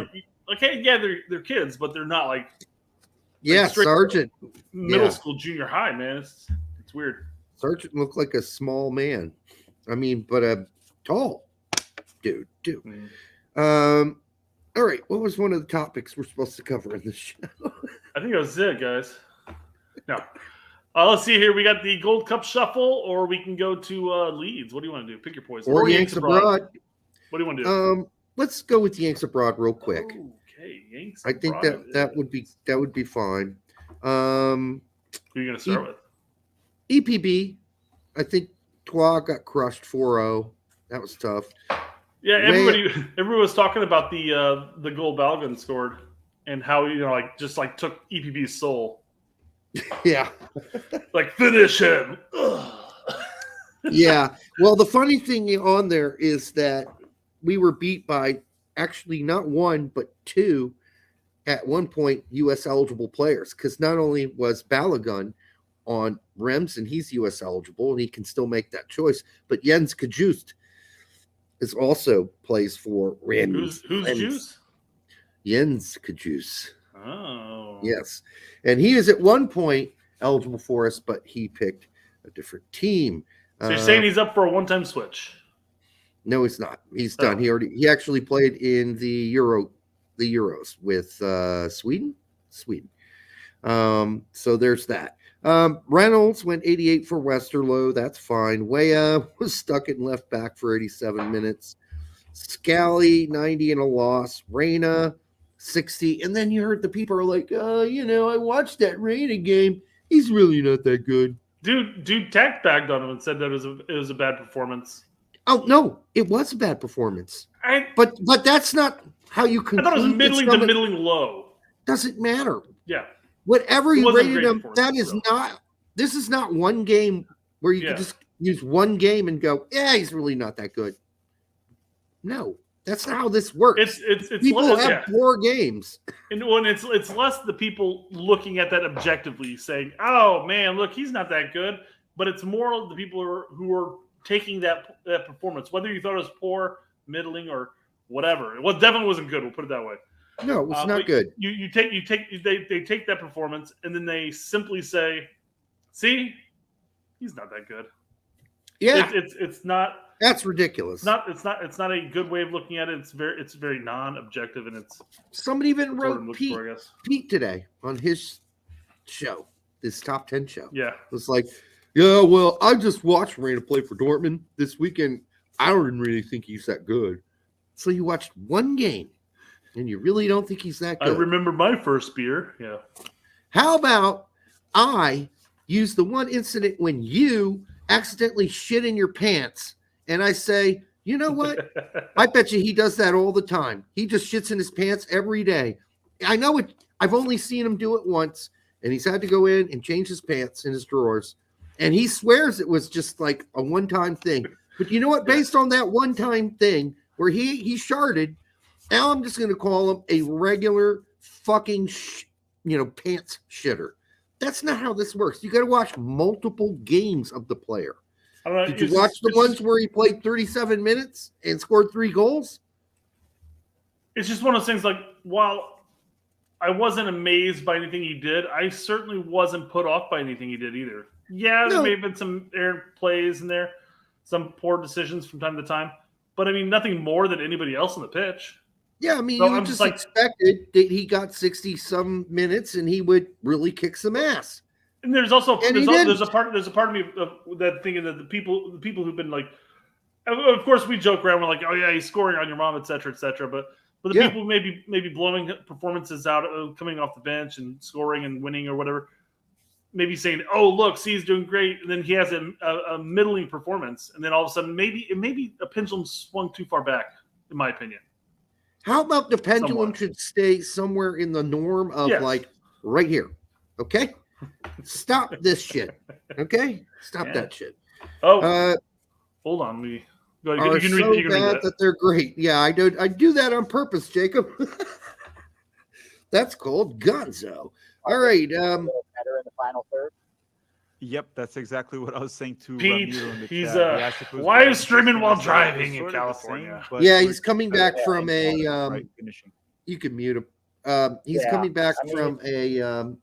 like, hey, yeah, they're kids, but they're not like Sargent middle school, junior high, man. It's weird. Sargent looked like a small man. I mean, but a tall dude too. Mm. All right, what was one of the topics we're supposed to cover in this show? I think that was it, guys. No. Let's see here. We got the Gold Cup shuffle, or we can go to Leeds. What do you want to do? Pick your poison. Or Yanks Abroad. What do you want to do? let's go with Yanks Abroad real quick. Okay, Yanks I think Abroad that it would be fine. Who are you going to start with? EPB, I think Twa got crushed 4-0. That was tough. Yeah, everybody was talking about the goal Balgan scored and how took EPB's soul. Yeah. Like, finish him. Yeah. Well, the funny thing on there is that we were beat by actually not one, but two at one point U.S. eligible players, because not only was Balogun on Rems and he's U.S. eligible and he can still make that choice, but Jens Kajust is also plays for Rems. Who's Juice? Jens Kajust. Oh. Yes. And he is at one point eligible for us, but he picked a different team. So you're saying he's up for a one-time switch? No, he's not. He's done. He actually played in the Euros with Sweden. So there's that. Reynolds went 88 for Westerlo. That's fine. Weah was stuck in left back for 87 minutes. Scally 90 and a loss. Reyna 60. And then you heard the people are like, I watched that Reyna game. He's really not that good. Dude tack bagged on him and said that it was a bad performance. Oh no, it was a bad performance. But that's not how you conclude. I thought it was middling to middling low. Doesn't matter. Yeah. Whatever you rated him, that is not. This is not one game where you can just use one game and go, yeah, he's really not that good. No, that's not how this works. It's people less, have 4 games, and when it's less the people looking at that objectively saying, "Oh man, look, he's not that good," but it's more the people who are taking that performance, whether you thought it was poor, middling, or whatever. It definitely wasn't good. We'll put it that way. No, it's not good. They take that performance and then they simply say, "See, he's not that good." Yeah, it's not. That's ridiculous. It's not a good way of looking at it. It's very non-objective, and it's somebody even wrote Pete today on his show, his top 10 show. Yeah, it's like, yeah, well, I just watched Reyna play for Dortmund this weekend. I didn't really think he's that good. So you watched one game, and you really don't think he's that good. I remember my first beer. Yeah. How about I use the one incident when you accidentally shit in your pants, and I say, you know what? I bet you he does that all the time. He just shits in his pants every day. I know it. I've only seen him do it once, and he's had to go in and change his pants in his drawers. And he swears it was just like a one-time thing. But you know what? Based on that one-time thing where he sharded, now I'm just going to call him a regular fucking, pants shitter. That's not how this works. You got to watch multiple games of the player. Did you watch the ones where he played 37 minutes and scored 3 goals? It's just one of those things like, while I wasn't amazed by anything he did, I certainly wasn't put off by anything he did either. Yeah, there may have been some errant plays in there, some poor decisions from time to time, but I mean, nothing more than anybody else on the pitch. Yeah, I mean, you just expected that he got 60-some minutes and he would really kick some ass. And there's also there's a part of me that thinking that the people who've been like, of course we joke around, we're like, oh yeah, he's scoring on your mom, et cetera, but the people maybe blowing performances out, coming off the bench and scoring and winning or whatever, maybe saying, oh look, see, he's doing great, and then he has a middling performance, and then all of a sudden maybe a pendulum swung too far back, in my opinion. How about the pendulum should stay somewhere in the norm of like right here? Okay. Stop this shit. Okay? Stop that shit. Oh, hold on. You can read that they're great. Yeah, I do that on purpose, Jacob. That's called Gonzo. All right. Better in the final third. Yep, that's exactly what I was saying to Pete. He's live streaming while driving in California. Yeah, he's coming back from a. You can mute him. He's coming back from a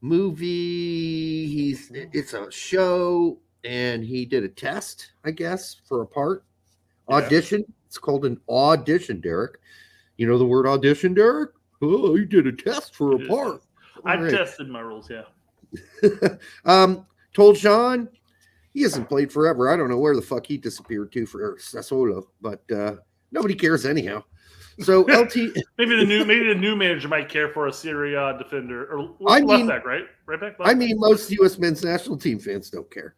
movie. It's a show, and he did a test, I guess, for a part. Audition. It's called an audition, Derek. You know the word audition, Derek? Oh, he did a test for a part. I tested my rules, yeah. Told Sean he hasn't played forever. I don't know where the fuck he disappeared to for Sassuolo, but Nobody cares anyhow. So LT, maybe the new manager might care for a Serie A defender or left back, right? Right back. I mean, most U.S. men's national team fans don't care.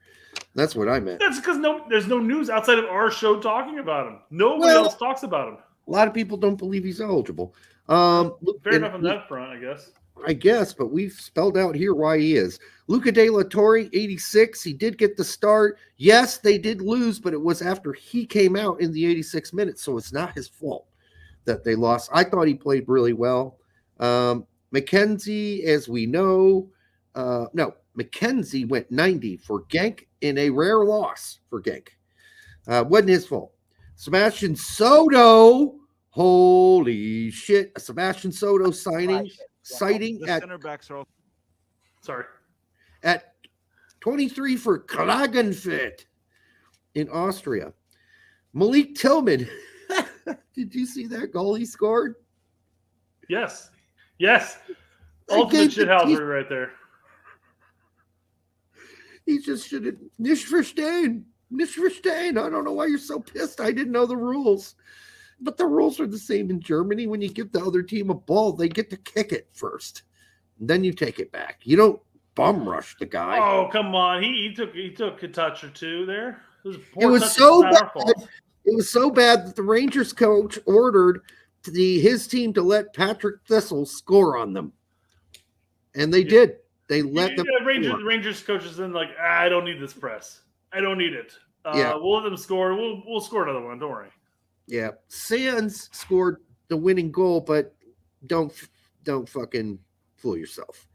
That's what I meant. That's because there's no news outside of our show talking about him. Nobody else talks about him. A lot of people don't believe he's eligible. Fair enough on that front, I guess. But we've spelled out here why he is. Luca De La Torre, 86. He did get the start. Yes, they did lose, but it was after he came out in the 86 minutes, so it's not his fault that they lost. I thought he played really well. McKenzie, as we know, McKenzie went 90 for Yank in a rare loss for Yank. Wasn't his fault. Sebastian Soto, holy shit! A Sebastian Soto sighting The at center backs are all. Sorry. At 23 for Klagenfurt in Austria. Malik Tillman. Did you see that goal he scored? Yes. Ultimate shithousery right there. He just should have. Nicht verstehen. I don't know why you're so pissed. I didn't know the rules. But the rules are the same in Germany. When you give the other team a ball, they get to kick it first. Then you take it back. You don't bum rush the guy. Oh, come on. He took a touch or two there. It was so bad. It was so bad that the Rangers coach ordered his team to let Patrick Thistle score on them. And they did. They let them. Rangers coaches then like, I don't need this press. I don't need it. We'll let them score. We'll score another one. Don't worry. Yeah. Sands scored the winning goal, but don't fucking fool yourself.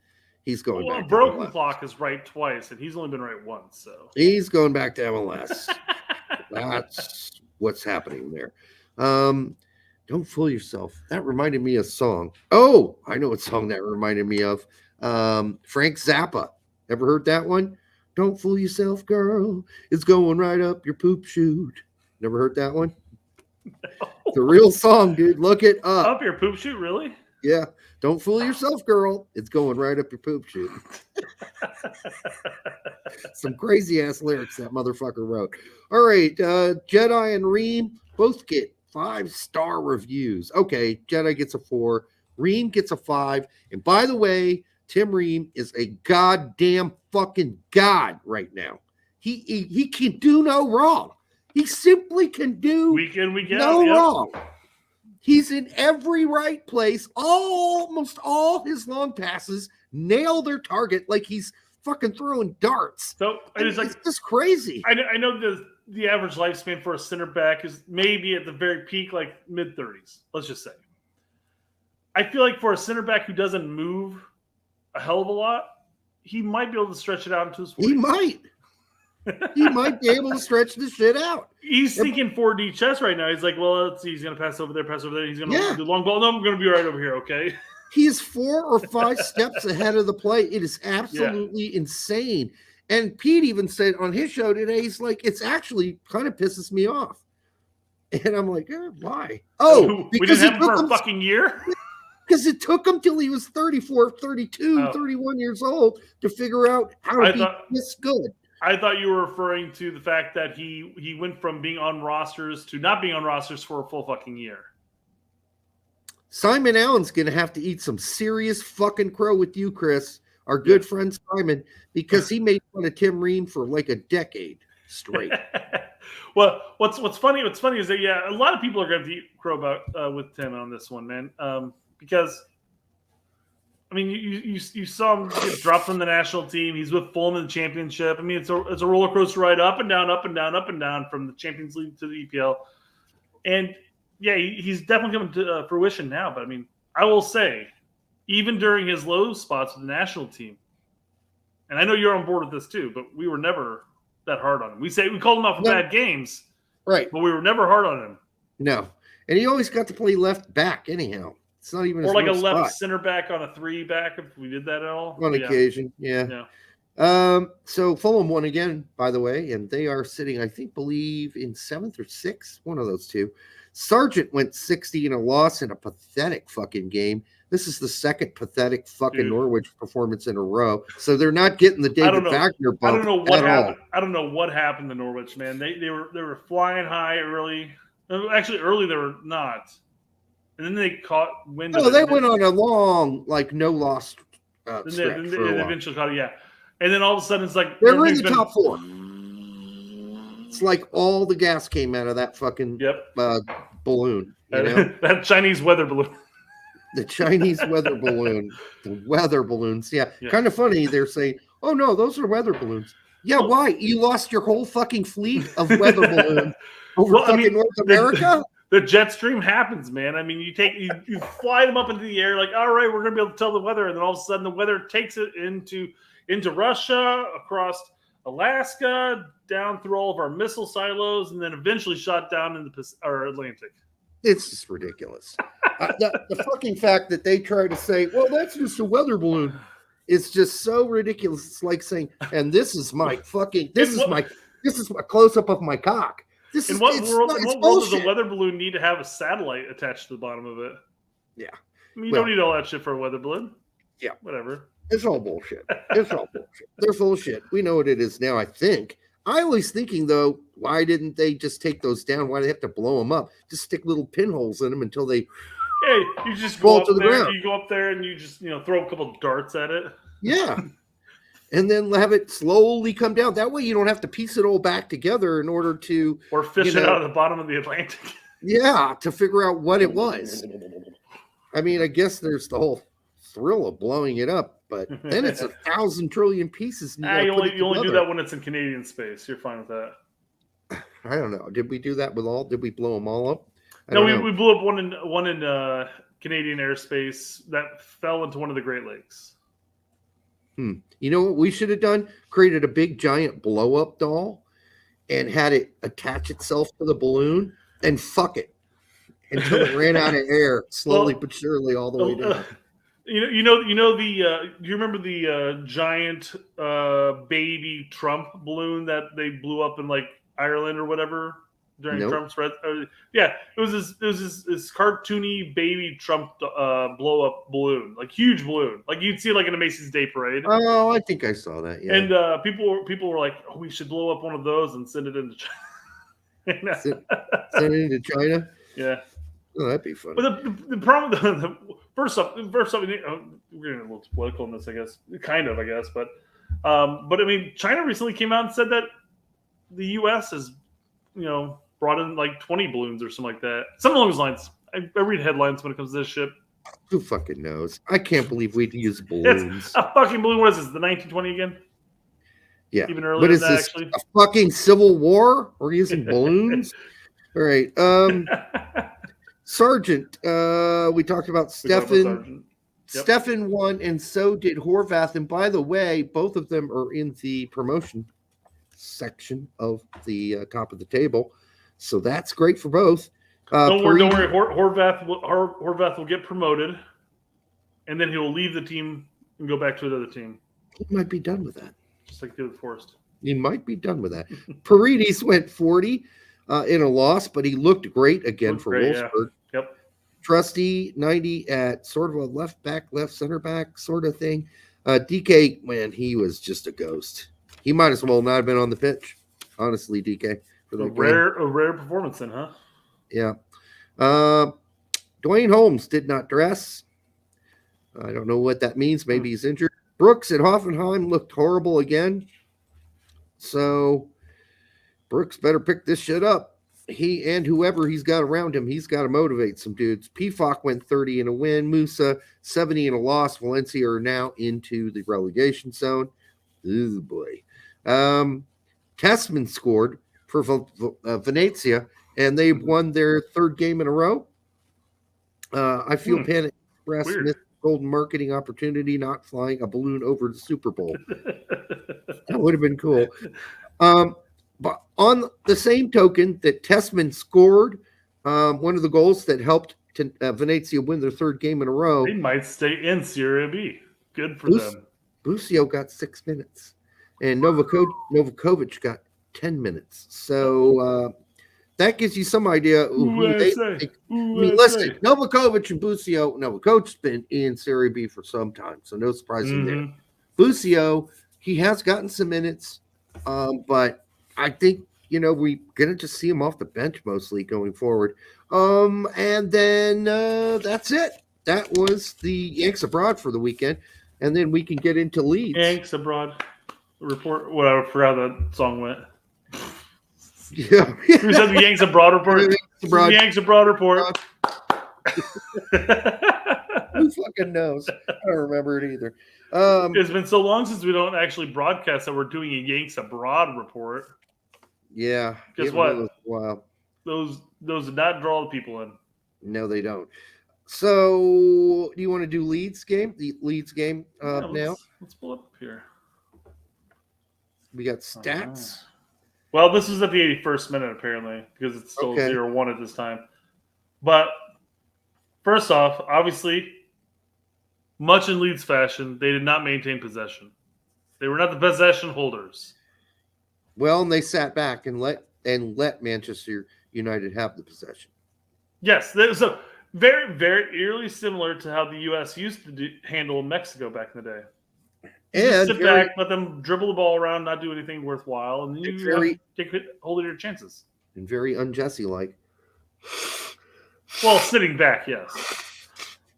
He's going back. Broken clock is right twice, and he's only been right once. So he's going back to MLS. That's what's happening there. Don't fool yourself. That reminded me of a song. Oh, I know what song that reminded me of. Frank Zappa. Ever heard that one? Don't fool yourself, girl. It's going right up your poop chute. Never heard that one? No. It's a real song, dude. Look it up. Up your poop chute, really? Yeah. Don't fool yourself, girl. It's going right up your poop chute. Some crazy ass lyrics that motherfucker wrote. All right. Jedi and Reem both get 5-star reviews. Okay. Jedi gets a 4. Reem gets a 5. And by the way, Tim Ream is a goddamn fucking god right now. He can do no wrong. He simply can do no wrong. He's in every right place. Almost all his long passes nail their target like he's fucking throwing darts. So it's just crazy. I know the average lifespan for a center back is maybe at the very peak, like mid-30s. Let's just say. I feel like for a center back who doesn't move a hell of a lot, he might be able to stretch it out into his 40s. He might. He might be able to stretch the shit out. He's thinking 4D chess right now. He's like, well, let's see. He's going to pass over there. He's going to do long ball. No, I'm going to be right over here, okay? He's 4 or 5 steps ahead of the play. It is absolutely insane. And Pete even said on his show today, he's like, it's actually kind of pisses me off. And I'm like, why? Oh, we didn't have him for a fucking year? Because it took him till he was 34, 32, 31 years old to figure out how to be this good. I thought you were referring to the fact that he went from being on rosters to not being on rosters for a full fucking year. Simon Allen's going to have to eat some serious fucking crow with you, Chris, our good friend Simon, because he made fun of Tim Ream for like a decade straight. Well, what's funny is that, a lot of people are going to eat crow about with Tim on this one, man. Because, I mean, you saw him get dropped from the national team. He's with Fulham in the championship. I mean, it's a roller coaster ride, up and down, up and down, up and down from the Champions League to the EPL. And, he's definitely coming to fruition now. But, I mean, I will say, even during his low spots with the national team, and I know you're on board with this too, but we were never that hard on him. We called him out for bad games. Right. But we were never hard on him. No. And he always got to play left back anyhow. It's not even or like a left center back on a 3-back if we did that at all. On occasion, yeah. So Fulham won again, by the way, and they are sitting, I believe, in 7th or 6th, one of those two. Sargent went 60 in a loss in a pathetic fucking game. This is the second pathetic fucking Norwich performance in a row. So they're not getting the David Wagner bump. I don't know what happened. I don't know what happened to Norwich, man. They were flying high early. Actually, early they were not. And then they caught wind of No, it. they went on a long, no loss Then stretch they for a while. eventually caught it, yeah. And then all of a sudden it's like... They were in the top 4. It's like all the gas came out of that fucking balloon. You know? That Chinese weather balloon. The Chinese weather balloon. The weather balloons. Yeah. Kind of funny. They're saying, oh, no, those are weather balloons. Yeah, why? You lost your whole fucking fleet of weather balloons over North America? The jet stream happens, man. I mean, you fly them up into the air like, all right, we're going to be able to tell the weather. And then all of a sudden the weather takes it into Russia, across Alaska, down through all of our missile silos, and then eventually shot down in the Atlantic. It's just ridiculous. The fucking fact that they try to say, well, that's just a weather balloon, is just so ridiculous. It's like saying, and this is my close up of my cock. In what world does a weather balloon need to have a satellite attached to the bottom of it? Yeah. I mean, you don't need all that shit for a weather balloon. Yeah. Whatever. It's all bullshit. It's all bullshit. They're full of shit. We know what it is now, I think. I was thinking, though, why didn't they just take those down? Why do they have to blow them up? Just stick little pinholes in them until they you just fall go to up the there. ground. You go up there and you just throw a couple of darts at it. Yeah. And then have it slowly come down. That way you don't have to piece it all back together in order to... Or fish it out of the bottom of the Atlantic. Yeah, to figure out what it was. I mean, I guess there's the whole thrill of blowing it up, but then it's 1,000 trillion pieces. You only do that when it's in Canadian space. You're fine with that. I don't know. Did we do that with all? Did we blow them all up? No, we blew up one in Canadian airspace that fell into one of the Great Lakes. You know what we should have done? Created a big giant blow-up doll and had it attach itself to the balloon and fuck it until it ran out of air, slowly but surely all the way down. You remember the giant baby Trump balloon that they blew up in like Ireland or whatever during Trump's it was this cartoony baby Trump blow up balloon, like huge balloon, like you'd see like in a Macy's Day Parade. Oh, I think I saw that. Yeah. And people were like, "Oh, we should blow up one of those and send it into China." Send it into China. Yeah. Oh, that'd be fun. But the problem, first up, we're getting a little political in this, I guess, but I mean, China recently came out and said that the U.S. has, brought in like 20 balloons or something like that. Something along those lines. I read headlines when it comes to this shit. Who fucking knows? I can't believe we'd use balloons. It's a fucking balloon. What is this? The 1920 again? Yeah. Even earlier But is than that, this actually. a fucking civil war? We're using balloons? All right. Sargent. We talked about Stefan. Yep. Stefan won, and so did Horvath. And by the way, both of them are in the promotion section of the top of the table. So that's great for both. Don't worry. Horvath will get promoted, and then he will leave the team and go back to another team. He might be done with that. Just like the Forest. He might be done with that. Paredes went 40 in a loss, but he looked great again for Wolfsburg. Yeah. Yep. Trusty 90 at sort of a left back, left center back sort of thing. DK, man, he was just a ghost. He might as well not have been on the pitch, honestly, DK. For A rare performance then, huh? Yeah. Dwayne Holmes did not dress. I don't know what that means. Maybe he's injured. Brooks at Hoffenheim looked horrible again. So Brooks better pick this shit up. He and whoever he's got around him, he's got to motivate some dudes. Pifak went 30 in a win. Musa 70 in a loss. Valencia are now into the relegation zone. Oh boy. Tessman scored for Venezia, and they won their third game in a row. I feel Panic Express missed golden marketing opportunity, not flying a balloon over the Super Bowl. That would have been cool. But on the same token that Tessman scored one of the goals that helped Venezia win their third game in a row. They might stay in Serie B. Good for them. Busio got 6 minutes, and Novakovic got 10 minutes. So that gives you some idea. Listen, Novakovic and Busio. Novacovic's been in Serie B for some time, so no surprise in there. Busio, he has gotten some minutes, but I think we're gonna just see him off the bench mostly going forward. And then that's it. That was the Yanks Abroad for the weekend, and then we can get into Leeds. Yanks Abroad report. Whatever. Forgot that song went. Yeah. Who said the Yanks Abroad report? Yanks Abroad. Yanks Abroad report. Who fucking knows? I don't remember it either. It's been so long since we don't actually broadcast that we're doing a Yanks Abroad report. Yeah. Guess what? Wow. Those did not draw the people in. No, they don't. So, do you want to do Leeds game? The Leeds game now? Let's pull up here. We got stats. Well, this is at the 81st minute, apparently, because it's still 0-1 at this time. But first off, obviously, much in Leeds fashion, they did not maintain possession. They were not the possession holders. Well, and they sat back and let Manchester United have the possession. Yes, so very, very eerily similar to how the U.S. used to handle Mexico back in the day. And sit back, let them dribble the ball around, not do anything worthwhile, and then you take hold of your chances. And very un-Jesse-like. Well, sitting back, yes.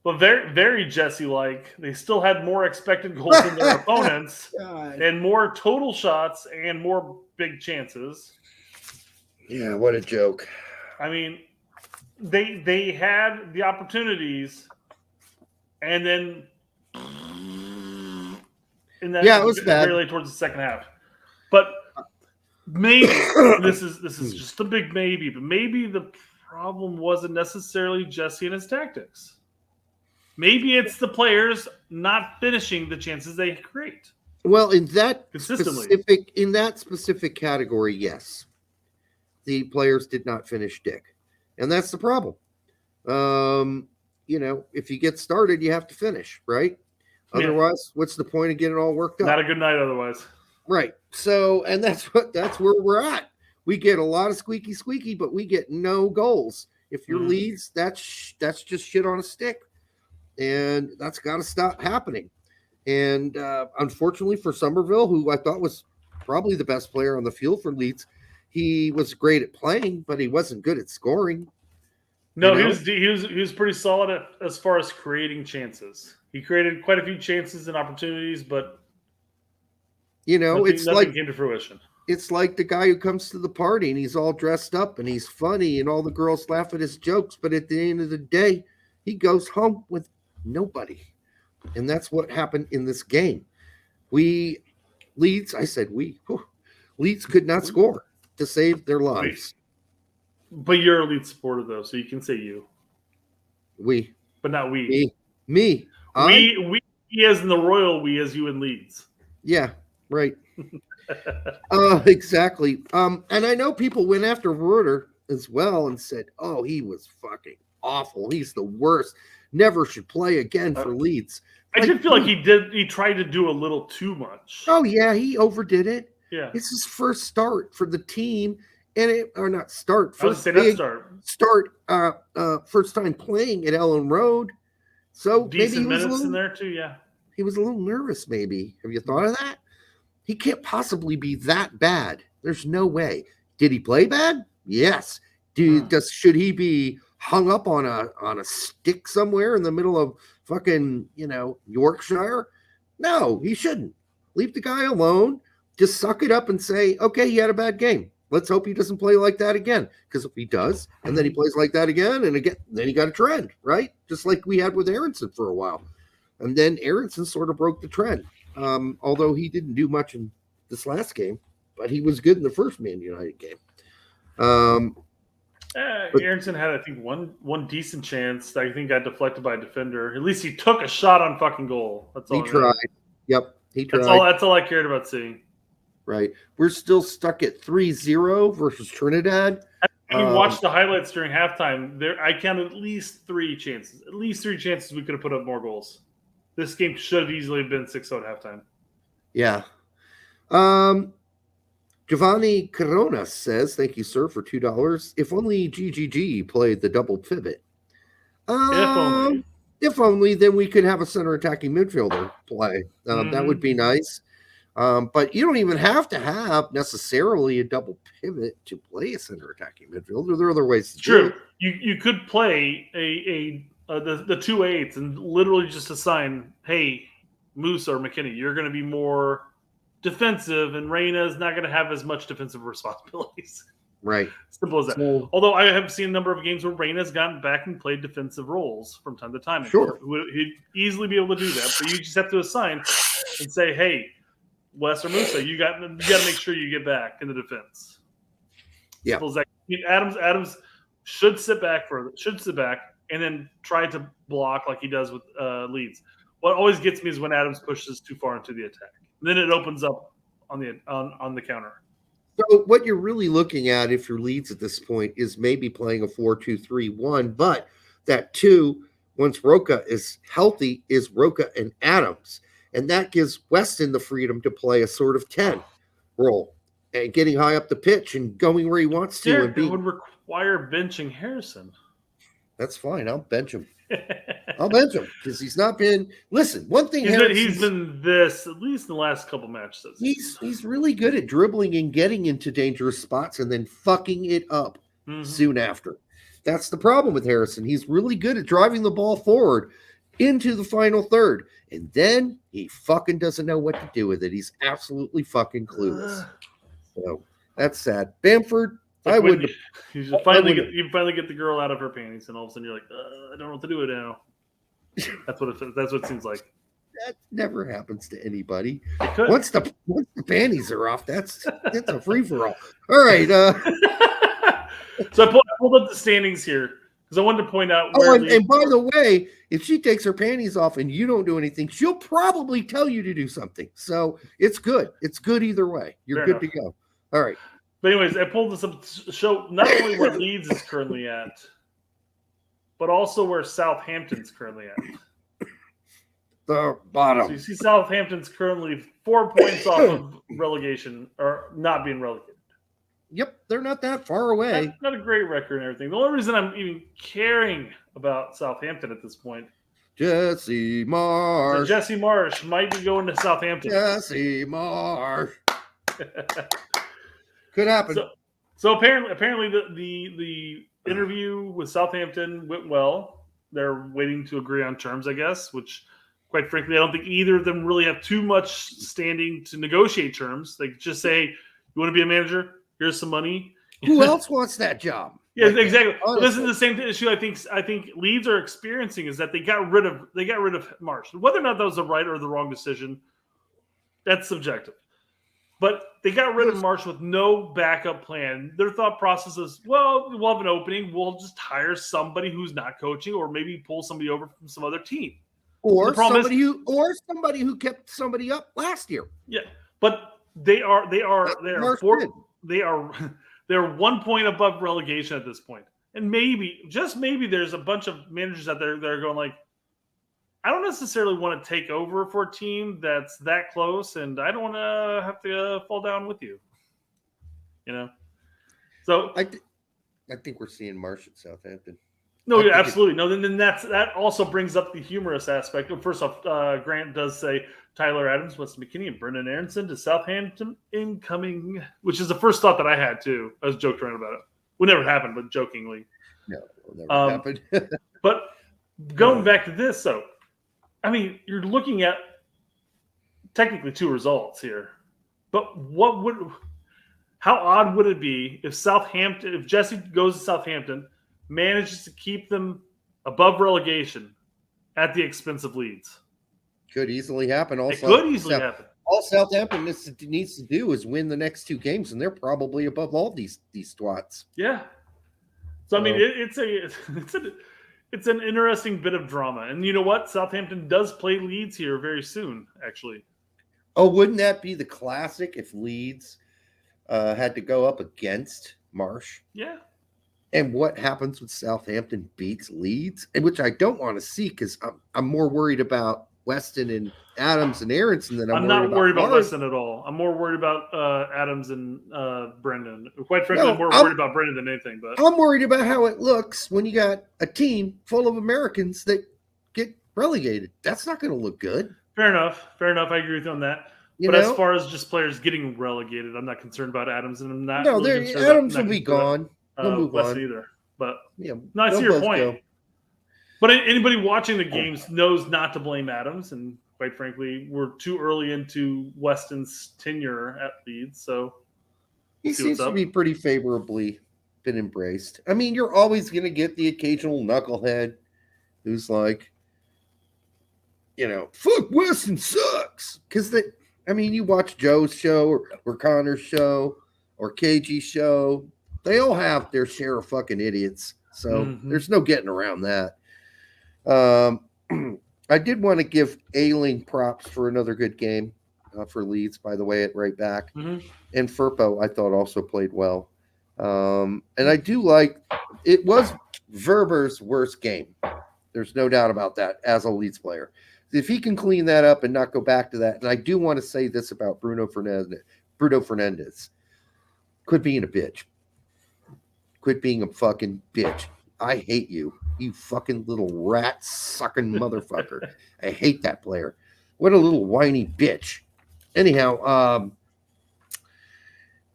But very, very Jesse-like. They still had more expected goals than their opponents, and more total shots and more big chances. Yeah, what a joke. I mean, they had the opportunities, and then it was bad. Really towards the second half. But maybe this is just a big maybe. But maybe the problem wasn't necessarily Jesse and his tactics. Maybe it's the players not finishing the chances they create. Well, in that consistently specific category, yes, the players did not finish Dick, and that's the problem. If you get started, you have to finish, right? Otherwise, what's the point of getting all worked up? Not a good night otherwise. Right. So, and that's where we're at. We get a lot of squeaky, but we get no goals. If you're Leeds, that's just shit on a stick. And that's got to stop happening. And unfortunately for Somerville, who I thought was probably the best player on the field for Leeds, he was great at playing, but he wasn't good at scoring. No, he was pretty solid as far as creating chances. He created quite a few chances and opportunities, but nothing came to fruition. It's like the guy who comes to the party and he's all dressed up and he's funny and all the girls laugh at his jokes, but at the end of the day, he goes home with nobody. And that's what happened in this game. Leeds could not score to save their lives. But you're a Leeds supporter, though, so you can say you. But not we. Me. We as in the royal we as you in Leeds. Yeah, right. Exactly. And I know people went after Reuter as well and said, oh, he was fucking awful. He's the worst. Never should play again for Leeds. I did feel like he tried to do a little too much. Oh, yeah, he overdid it. Yeah. It's his first start for the team. And first time playing at Ellen Road. So decent maybe he was minutes in there too, yeah. He was a little nervous, maybe. Have you thought of that? He can't possibly be that bad. There's no way. Did he play bad? Yes. Should he be hung up on a stick somewhere in the middle of fucking, Yorkshire? No, he shouldn't. Leave the guy alone. Just suck it up and say, okay, he had a bad game. Let's hope he doesn't play like that again. Because if he does, and then he plays like that again, and again, then he got a trend, right? Just like we had with Aronson for a while. And then Aronson sort of broke the trend. Although he didn't do much in this last game, but he was good in the first Man United game. Aronson had, I think, one decent chance that I think got deflected by a defender. At least he took a shot on fucking goal. That's all. He tried. Yep, he tried. That's all I cared about seeing. Right. We're still stuck at 3-0 versus Trinidad. You watched the highlights during halftime. I counted at least three chances. At least three chances we could have put up more goals. This game should have easily been 6-0 at halftime. Yeah. Giovanni Corona says, thank you, sir, for $2. If only GGG played the double pivot. If only, then we could have a center attacking midfielder play. That would be nice. But you don't even have to have necessarily a double pivot to play a center attacking midfielder. There are other ways to do True. You could play the 2/8 and literally just assign, hey, Moose or McKennie, you're going to be more defensive, and Reyna's not going to have as much defensive responsibilities. Right. Simple as that. So, Although I have seen a number of games where Reyna's gotten back and played defensive roles from time to time. Sure. He'd easily be able to do that, but you just have to assign and say, hey, Wes or Musa, you got to make sure you get back in the defense. Yeah. Simple as that. Adams should sit back and then try to block like he does with Leeds. What always gets me is when Adams pushes too far into the attack. Then it opens up on the counter. So what you're really looking at, if you're Leeds at this point, is maybe playing a 4-2-3-1, but that 2, once Roca is healthy, is Roca and Adams. And that gives Weston the freedom to play a sort of 10 role and getting high up the pitch and going where he wants to. It would require benching Harrison. That's fine. I'll bench him. I'll bench him because he's not been. Listen, one thing he's been this at least in the last couple matches. He's really good at dribbling and getting into dangerous spots and then fucking it up soon after. That's the problem with Harrison. He's really good at driving the ball forward into the final third, and then he fucking doesn't know what to do with it. He's absolutely fucking clueless. So that's sad. Bamford. I wouldn't. You finally get the girl out of her panties, and all of a sudden you're like, I don't know what to do with it now. That's what it seems like. That never happens to anybody. Once the panties are off, that's a free for all. All right. So I pulled up the standings here because I wanted to point out. And by the way, if she takes her panties off and you don't do anything, she'll probably tell you to do something. So it's good. It's good either way. You're good to go. All right. But anyways, I pulled this up to show not only where Leeds is currently at, but also where Southampton's currently at. The bottom. So you see Southampton's currently 4 points off of relegation or not being relegated. Yep, they're not that far away. Not a great record and everything. The only reason I'm even caring about Southampton at this point, Jesse Marsch. Jesse Marsch might be going to Southampton. Jesse Marsch. Could happen. So apparently the interview with Southampton went well. They're waiting to agree on terms, I guess, which quite frankly, I don't think either of them really have too much standing to negotiate terms. They just say, you want to be a manager? Here's some money. Who else wants that job? Yeah, exactly. Well, this is the same issue I think Leeds are experiencing is that they got rid of Marsch. Whether or not that was the right or the wrong decision, that's subjective. But they got rid of Marsch with no backup plan. Their thought process is, well, we'll have an opening. We'll just hire somebody who's not coaching, or maybe pull somebody over from some other team, or somebody who kept somebody up last year. Yeah, but they're 1 point above relegation at this point, and maybe there's a bunch of managers out there that are going like, I don't necessarily want to take over for a team that's that close, and I don't want to have to fall down with you. So I think we're seeing Marsch at Southampton. No, yeah, absolutely. No, then that also brings up the humorous aspect. First off, Grant does say Tyler Adams, Weston McKennie, and Brendan Aronson to Southampton incoming, which is the first thought that I had too. I was joking around about it. Would never happen, but jokingly. No, it will never happen. But going back to this, so I mean, you're looking at technically two results here, but how odd would it be if Jesse goes to Southampton, manages to keep them above relegation at the expense of Leeds? Could easily happen. Also, it could easily happen. All Southampton needs to do is win the next two games, and they're probably above all these twats. Yeah. So I mean, it's an interesting bit of drama. And you know what? Southampton does play Leeds here very soon, actually. Oh, wouldn't that be the classic if Leeds had to go up against Marsch? Yeah. And what happens when Southampton beats Leeds? And which I don't want to see because I'm more worried about Weston and Adams and Aronson than I'm not worried about Weston at all. I'm more worried about Adams and Brendan. Quite frankly, I'm more worried about Brendan than anything. But I'm worried about how it looks when you got a team full of Americans that get relegated. That's not going to look good. Fair enough. I agree with you on that. You But know? as far as just players getting relegated, I'm not concerned about Adams, and I'm not. No, really concerned Adams about, will be gone. He'll move Weston on. either. But Yeah, no, I see they'll your both point. go. But anybody watching the games knows not to blame Adams, and quite frankly, we're too early into Weston's tenure at Leeds, so He see seems what's to up. be pretty favorably been embraced. I mean, you're always going to get the occasional knucklehead who's like, fuck Weston sucks. Because you watch Joe's show or Connor's show or KG's show. They all have their share of fucking idiots. So there's no getting around that. I did want to give Ailing props for another good game for Leeds, by the way, at right back. And Firpo, I thought, also played well. And I do like it was Verber's worst game. There's no doubt about that as a Leeds player. If he can clean that up and not go back to that, and I do want to say this about Bruno Fernandes. Quit being a bitch. Quit being a fucking bitch. I hate you. You fucking little rat sucking motherfucker. I hate that player. What a little whiny bitch. Anyhow,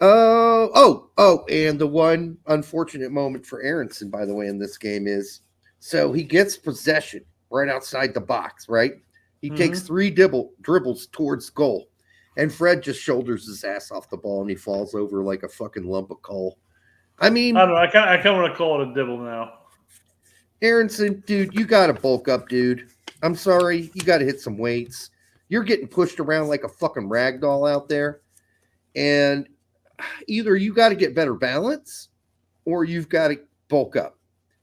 and the one unfortunate moment for Aronson, by the way, in this game is, so he gets possession right outside the box, right? He takes 3 dribbles towards goal, and Fred just shoulders his ass off the ball, and he falls over like a fucking lump of coal. I mean, I don't know. I kind of want to call it a dibble now. Aronson, dude, you got to bulk up, dude. I'm sorry. You got to hit some weights. You're getting pushed around like a fucking rag doll out there. And either you got to get better balance or you've got to bulk up.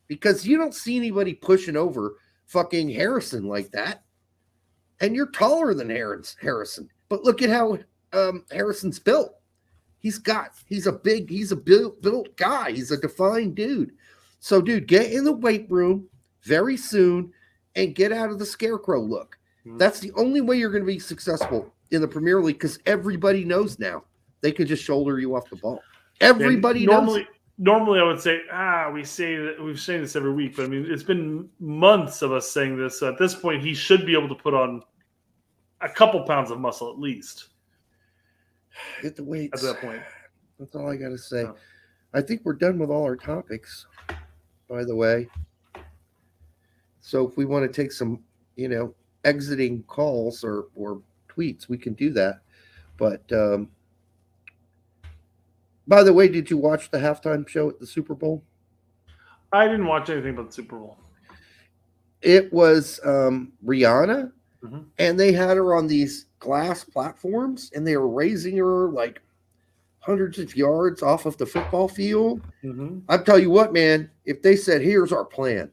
Because you don't see anybody pushing over fucking Harrison like that. And you're taller than Harrison. But look at how Harrison's built. He's a built guy. He's a defined dude. So, dude, get in the weight room very soon and get out of the scarecrow look. That's the only way you're going to be successful in the Premier League because everybody knows now they can just shoulder you off the ball. Everybody knows. Normally, I would say, we've saying this every week, but I mean, it's been months of us saying this. So at this point, he should be able to put on a couple pounds of muscle at least. Hit the weights. At that point. That's all I got to say. Yeah. I think we're done with all our topics, by the way. So if we want to take some, exiting calls or tweets, we can do that. But by the way, did you watch the halftime show at the Super Bowl? I didn't watch anything but the Super Bowl. It was Rihanna, and they had her on these glass platforms, and they were raising her like hundreds of yards off of the football field. I'll tell you what, man, if they said, here's our plan,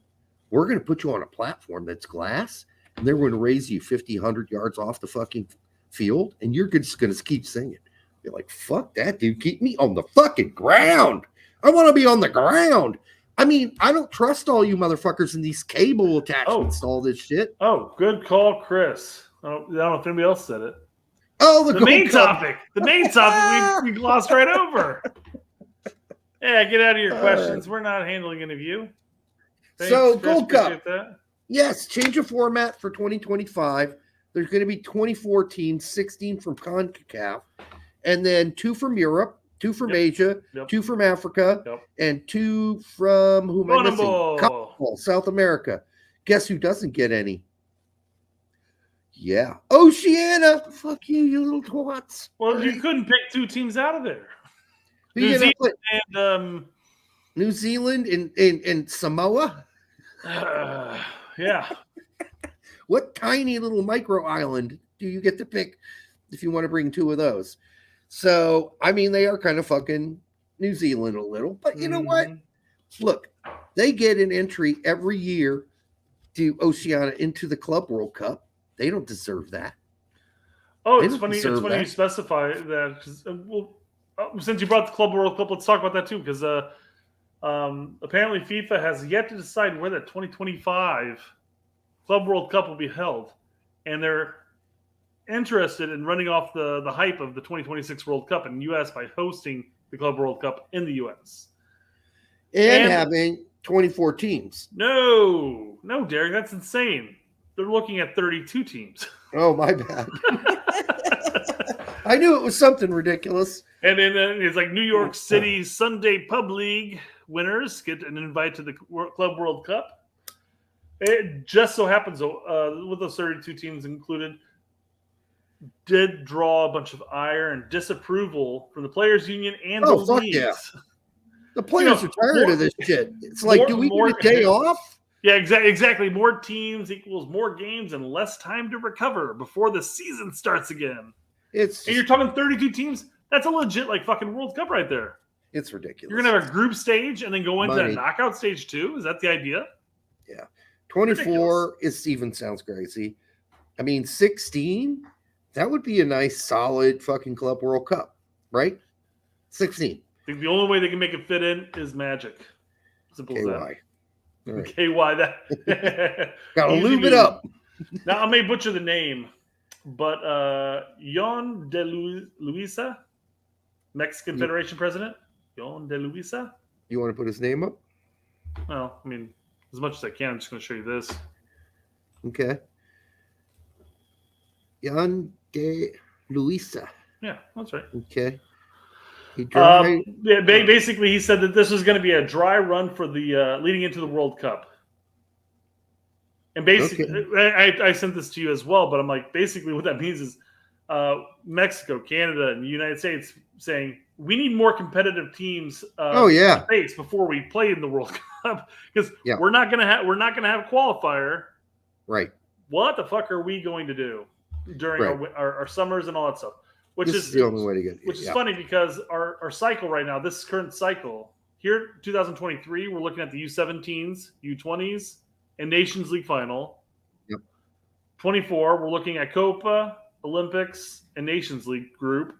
we're going to put you on a platform that's glass, and they're going to raise you 50, 100 yards off the fucking field, and you're just going to keep singing. You're like, fuck that, dude. Keep me on the fucking ground. I want to be on the ground. I mean, I don't trust all you motherfuckers in these cable attachments to all this shit. Oh, good call, Chris. I don't know if anybody else said it. Oh, the main topic. The main topic we glossed right over. Yeah, get out of your questions. We're not handling any of you. Thanks, so, Chris, Gold Cup. that. Yes, change of format for 2025. There's going to be 24 teams, 16 from CONCACAF, and then 2 from Europe, 2 from Asia, 2 from Africa, and 2 from who am I missing? CONEMBOL, South America. Guess who doesn't get any? Yeah, Oceania. Fuck you, you little twats. Well, you couldn't pick 2 teams out of there. New Zealand and Samoa. Yeah. What tiny little micro island do you get to pick if you want to bring 2 of those? So, I mean, they are kind of fucking New Zealand a little, but you know what? Look, they get an entry every year to Oceania into the Club World Cup. They don't deserve that. Oh, it's funny. It's funny you specify that. Since you brought the Club World Cup, let's talk about that too, because apparently FIFA has yet to decide where the 2025 Club World Cup will be held, and they're interested in running off the hype of the 2026 World Cup in the U.S. by hosting the Club World Cup in the U.S. and having 24 teams. No, Derek, that's insane. They're looking at 32 teams. Oh, my bad. I knew it was something ridiculous. And then it's like New York City Sunday Pub League winners get an invite to the Club World Cup. It just so happens, with those 32 teams included, did draw a bunch of ire and disapproval from the Players Union and the leagues. Yeah. The players are tired of this shit. It's like, do we need a day off? Yeah, exactly. More teams equals more games and less time to recover before the season starts again. And you're talking 32 teams? That's a legit fucking World Cup right there. It's ridiculous. You're going to have a group stage and then go into a knockout stage too? Is that the idea? Yeah. 24 even sounds crazy. I mean, 16, that would be a nice, solid fucking Club World Cup, right? 16. I think the only way they can make it fit in is Magic. Simple as that. Right. KY, that. Gotta lube it up. Now, I may butcher the name, but Yon De Luisa, Mexican Federation president, Yon De Luisa. You want to put his name up? Well, I mean, as much as I can, I'm just going to show you this. Okay. Yon De Luisa. Yeah, that's right. Okay. Basically, he said that this was going to be a dry run for the leading into the World Cup. And basically, I sent this to you as well, but I'm like, basically what that means is Mexico, Canada, and the United States saying we need more competitive teams space before we play in the World Cup because we're not gonna have a qualifier. Right. What the fuck are we going to do during our summers and all that stuff? Which is the only way to get it. Which is funny because our cycle right now, this current cycle here, 2023, we're looking at the U17's, U20's, and Nations League final. Yep. 24, we're looking at Copa, Olympics, and Nations League group.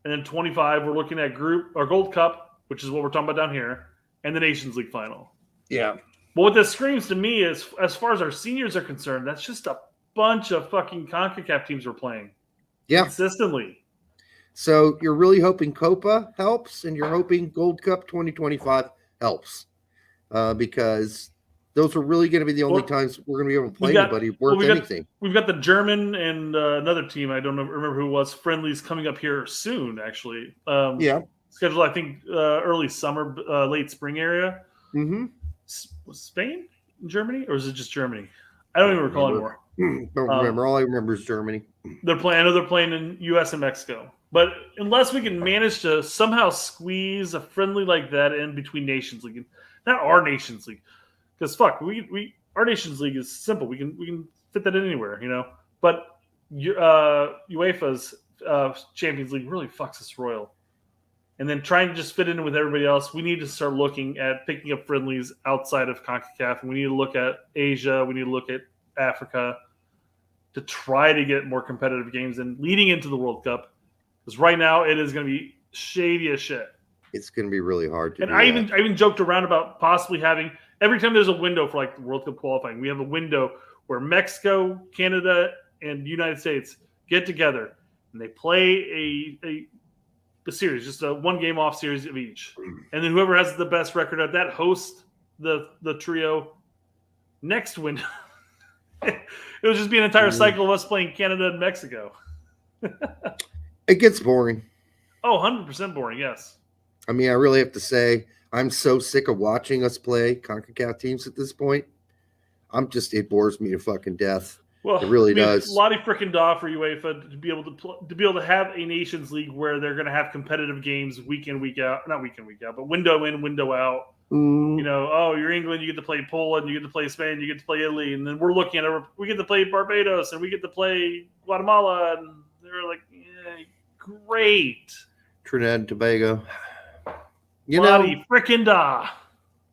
And then 25, we're looking at Gold Cup, which is what we're talking about down here, and the Nations League final. Yeah. But what this screams to me is, as far as our seniors are concerned, that's just a bunch of fucking CONCACAF teams we're playing. Yeah. Consistently. So you're really hoping Copa helps, and you're hoping Gold Cup 2025 helps, because those are really going to be the only times we're going to be able to play anybody worth anything. We've got the German and another team. I don't remember who it was. Friendlies coming up here soon, actually. Scheduled, I think, early summer, late spring area. Mm-hmm. Was Spain, Germany, or is it just Germany? I don't even recall anymore. Don't remember. All I remember is Germany. I know they're playing in U.S. and Mexico. But unless we can manage to somehow squeeze a friendly like that in between Nations League, not our Nations League, because our Nations League is simple. We can fit that in anywhere, But UEFA's Champions League really fucks us royal. And then trying to just fit in with everybody else, we need to start looking at picking up friendlies outside of CONCACAF. And we need to look at Asia. We need to look at Africa to try to get more competitive games and leading into the World Cup. Because right now it is going to be shady as shit. It's going to be really hard to do. I even joked around about possibly having, every time there's a window for the World Cup qualifying, we have a window where Mexico, Canada, and the United States get together and they play a series, just a one game off series of each. And then whoever has the best record at that hosts the trio next window. It would just be an entire cycle of us playing Canada and Mexico. It gets boring. Oh, 100% boring, yes. I mean, I really have to say, I'm so sick of watching us play CONCACAF teams at this point. It bores me to fucking death. Well, it really does. Lottie freaking da for UEFA to be able to have a Nations League where they're going to have competitive games week in, week out. Not week in, week out, but window in, window out. Mm. You're England, you get to play Poland, you get to play Spain, you get to play Italy, and then we're looking at we get to play Barbados and we get to play Guatemala, and they're like, yeah, great. Trinidad and Tobago. Lottie freaking da.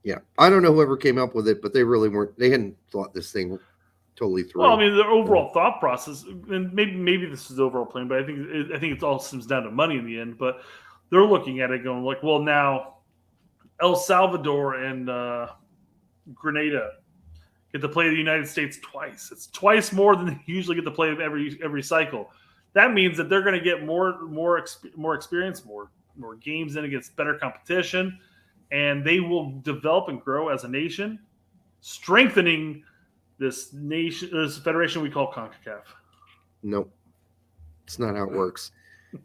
Yeah, I don't know whoever came up with it, but they really weren't. They hadn't thought this thing totally through. Well, I mean, the overall thought process, and maybe this is overall plan, but I think it all stems down to money in the end. But they're looking at it going like, well, now El Salvador and Grenada get to play the United States twice. It's twice more than they usually get to play every cycle. That means that they're going to get more experience, more games in against better competition, and they will develop and grow as a nation, strengthening this federation we call CONCACAF. Nope. It's not how it works.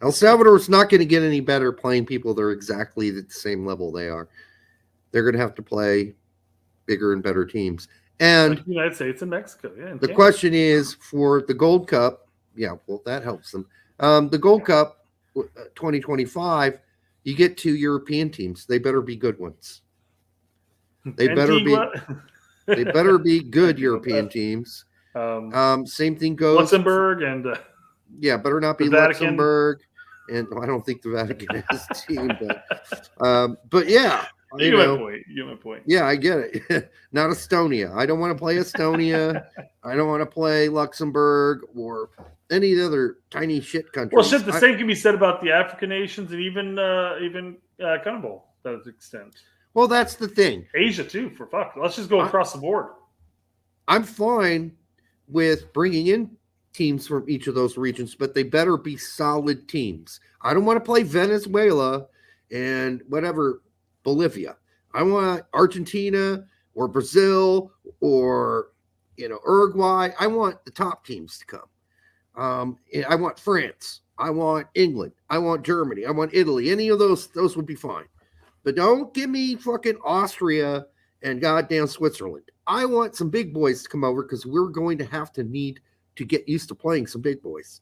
El Salvador's not going to get any better playing people that are exactly at the same level they are. They're going to have to play bigger and better teams. And like the United States and Mexico. Yeah. the question is for the Gold Cup. Yeah, well, that helps them. The Gold Cup 2025, you get 2 European teams. They better be good ones. They better be good European teams. Same thing goes Luxembourg and better not be Luxembourg, and I don't think the Vatican has a team, but yeah, you get my point. Yeah, I get it. Not Estonia. I don't want to play Estonia. I don't want to play Luxembourg or any of the other tiny shit countries. Well, shit, the same can be said about the African nations and even CONEMBOL to that extent. Well, that's the thing. Asia too, for fuck. Let's just go across the board. I'm fine with bringing in teams from each of those regions, but they better be solid teams. I don't want to play Venezuela and whatever Bolivia. I want Argentina or Brazil or Uruguay. I want the top teams to come. I want France. I want England. I want Germany. I want Italy. Any of those would be fine. But don't give me fucking Austria and goddamn Switzerland. I want some big boys to come over because we're going to need to get used to playing some big boys.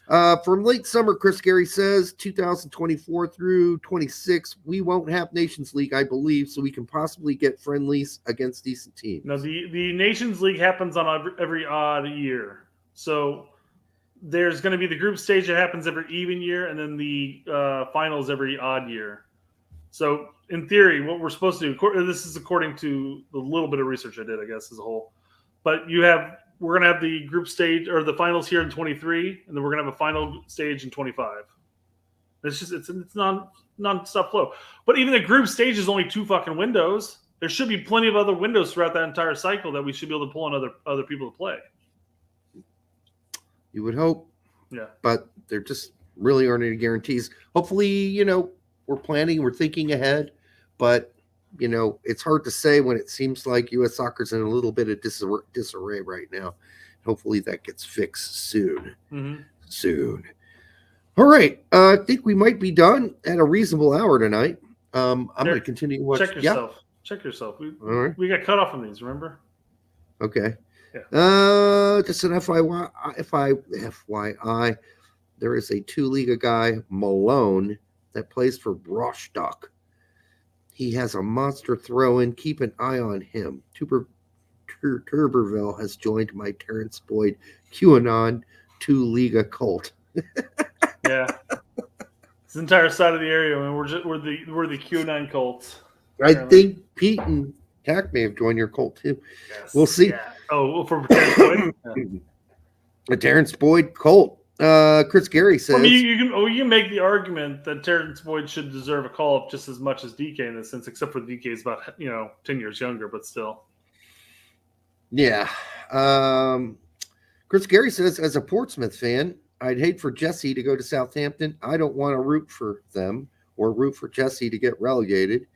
From late summer, Chris Gary says 2024 through 26, we won't have Nations League, I believe, so we can possibly get friendlies against decent teams. No, the Nations League happens on every odd year. So there's going to be the group stage that happens every even year, and then the finals every odd year. So in theory, what we're supposed to do, this is according to the little bit of research I did, I guess, as a whole. But we're going to have the group stage or the finals here in 23, and then we're going to have a final stage in 25. It's non-stop flow. But even the group stage is only 2 fucking windows. There should be plenty of other windows throughout that entire cycle that we should be able to pull on other people to play. You would hope. Yeah. But there just really aren't any guarantees. Hopefully, we're planning, we're thinking ahead, but it's hard to say when it seems like U.S. soccer's in a little bit of disarray right now. Hopefully that gets fixed soon. Mm-hmm. Soon. All right. I think we might be done at a reasonable hour tonight. I'm going to continue watching. Check yourself. Check yourself. We got cut off on these, remember? Okay. Yeah. Just an FYI, there is a 2-Liga guy, Malone, that plays for Rostock. He has a monster throw-in. Keep an eye on him. Tuberville has joined my Terrence Boyd QAnon 2-Liga cult. Yeah. This entire side of the area, man, we're the QAnon cults. I think Pete and Tack may have joined your cult too. Yes. We'll see. Yeah. Oh, for Terrence Boyd? Yeah. A Terrence Boyd cult. Chris Gary says, you can make the argument that Terrence Boyd should deserve a call-up just as much as DK in this sense, except for DK is about 10 years younger, but still. Yeah. Chris Gary says, as a Portsmouth fan, I'd hate for Jesse to go to Southampton. I don't want to root for them or root for Jesse to get relegated.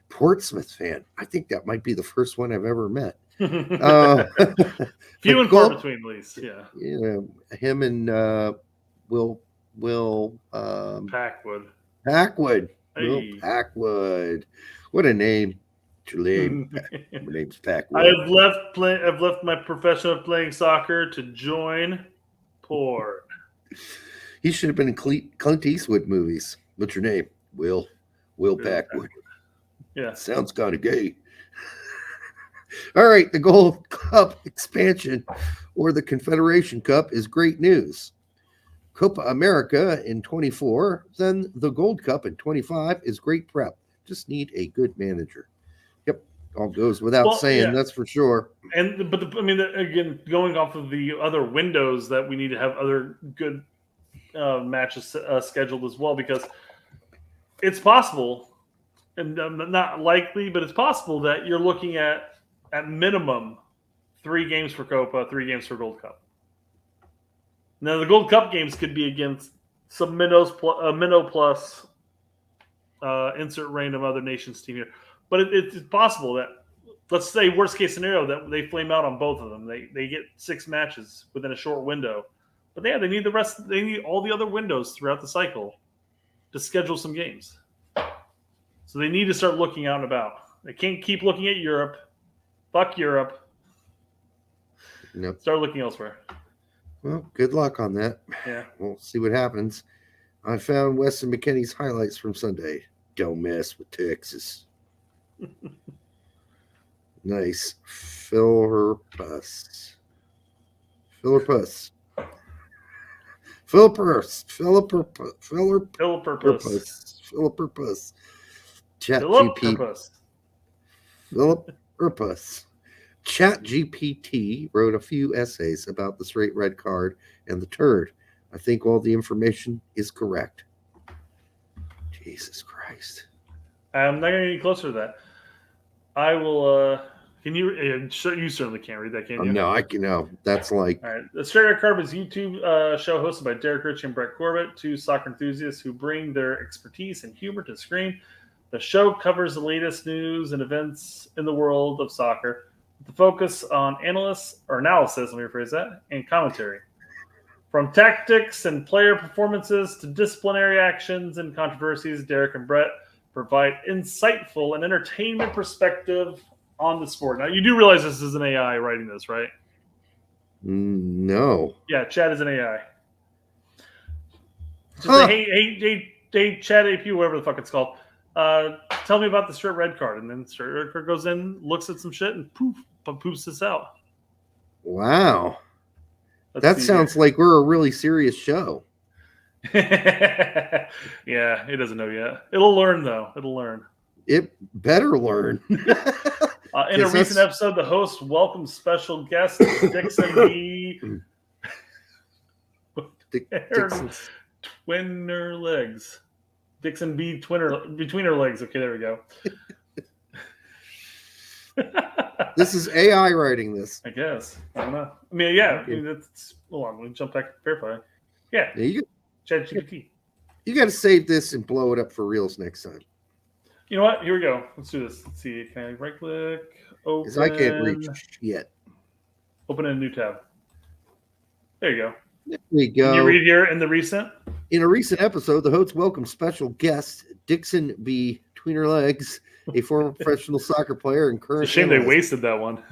Portsmouth fan. I think that might be the first one I've ever met. Few and far between, at least. Yeah. Yeah. Him and Will Packwood. Packwood. Hey. Will Packwood. What a name. What's your name? My name's Packwood. I've left my profession of playing soccer to join Port. He should have been in Clint Eastwood movies. What's your name? Will Packwood. Yeah. Sounds kind of gay. All right, the Gold Cup expansion or the Confederation Cup is great news. Copa America in 24, then the Gold Cup in 25 is great prep. Just need a good manager. Yep, all goes without saying, that's for sure. Again, going off of the other windows that we need to have other good matches scheduled as well, because it's possible, and not likely, but it's possible that you're looking at minimum 3 games for Copa, 3 games for Gold Cup. Now, the Gold Cup games could be against some minnow plus insert random other nations team here. But it's possible that, let's say, worst case scenario, that they flame out on both of them. They get 6 matches within a short window. But yeah, they need the rest. They need all the other windows throughout the cycle to schedule some games. So they need to start looking out and about. They can't keep looking at Europe. Fuck Europe. Nope. Start looking elsewhere. Well, good luck on that. Yeah. We'll see what happens. I found Weston McKennie's highlights from Sunday. Don't mess with Texas. Nice. Fill her puss. Fill her puss. Fill her purse. Fill her purse. Fill her Philippus. Philip Purpose. Chat Philip GP. Purpose. Philip Purpose. Chat GPT wrote a few essays about the straight red card and the turd. I think all the information is correct. Jesus Christ. I'm not going to get any closer to that. I will. Can you? You certainly can't read that, can you? No, I can. No, that's like. All right. The Straight Red Card is a YouTube show hosted by Derek Ritchie and Brett Corbett, two soccer enthusiasts who bring their expertise and humor to the screen. The show covers the latest news and events in the world of soccer, with the focus on analysis, let me rephrase that, and commentary. From tactics and player performances to disciplinary actions and controversies, Derek and Brett provide insightful and entertainment perspective on the sport. Now, you do realize this is an AI writing this, right? No. Yeah, Chad is an AI. Just Huh. say, hey, Chad AP, whatever the fuck it's called. Tell me about the straight red card. And then straight red card goes in, looks at some shit, and poops this out. Wow. That's That the- sounds like we're a really serious show. Yeah, it doesn't know yet. It'll learn, though. It'll learn. It better learn. In a recent episode, the host welcomed special guest Dixon B. Dixon's. Twinner legs. Dixon B. Between her legs. Okay, there we go. This is AI writing this. I guess. I don't know. I mean, yeah. Okay. I mean, that's. Hold on. Let me jump back to verify. Yeah. Yeah, ChatGPT. you got to save this and blow it up for reals next time. You know what? Here we go. Let's do this. Let's see. Can I right click? Open. Because I can't reach yet. Open a new tab. There you go. There we Can go. you read here in the recent? In a recent episode, the host welcomed special guest Dixon B. Tweener Legs, a former professional soccer player and current. It's a shame they analyst. wasted that one.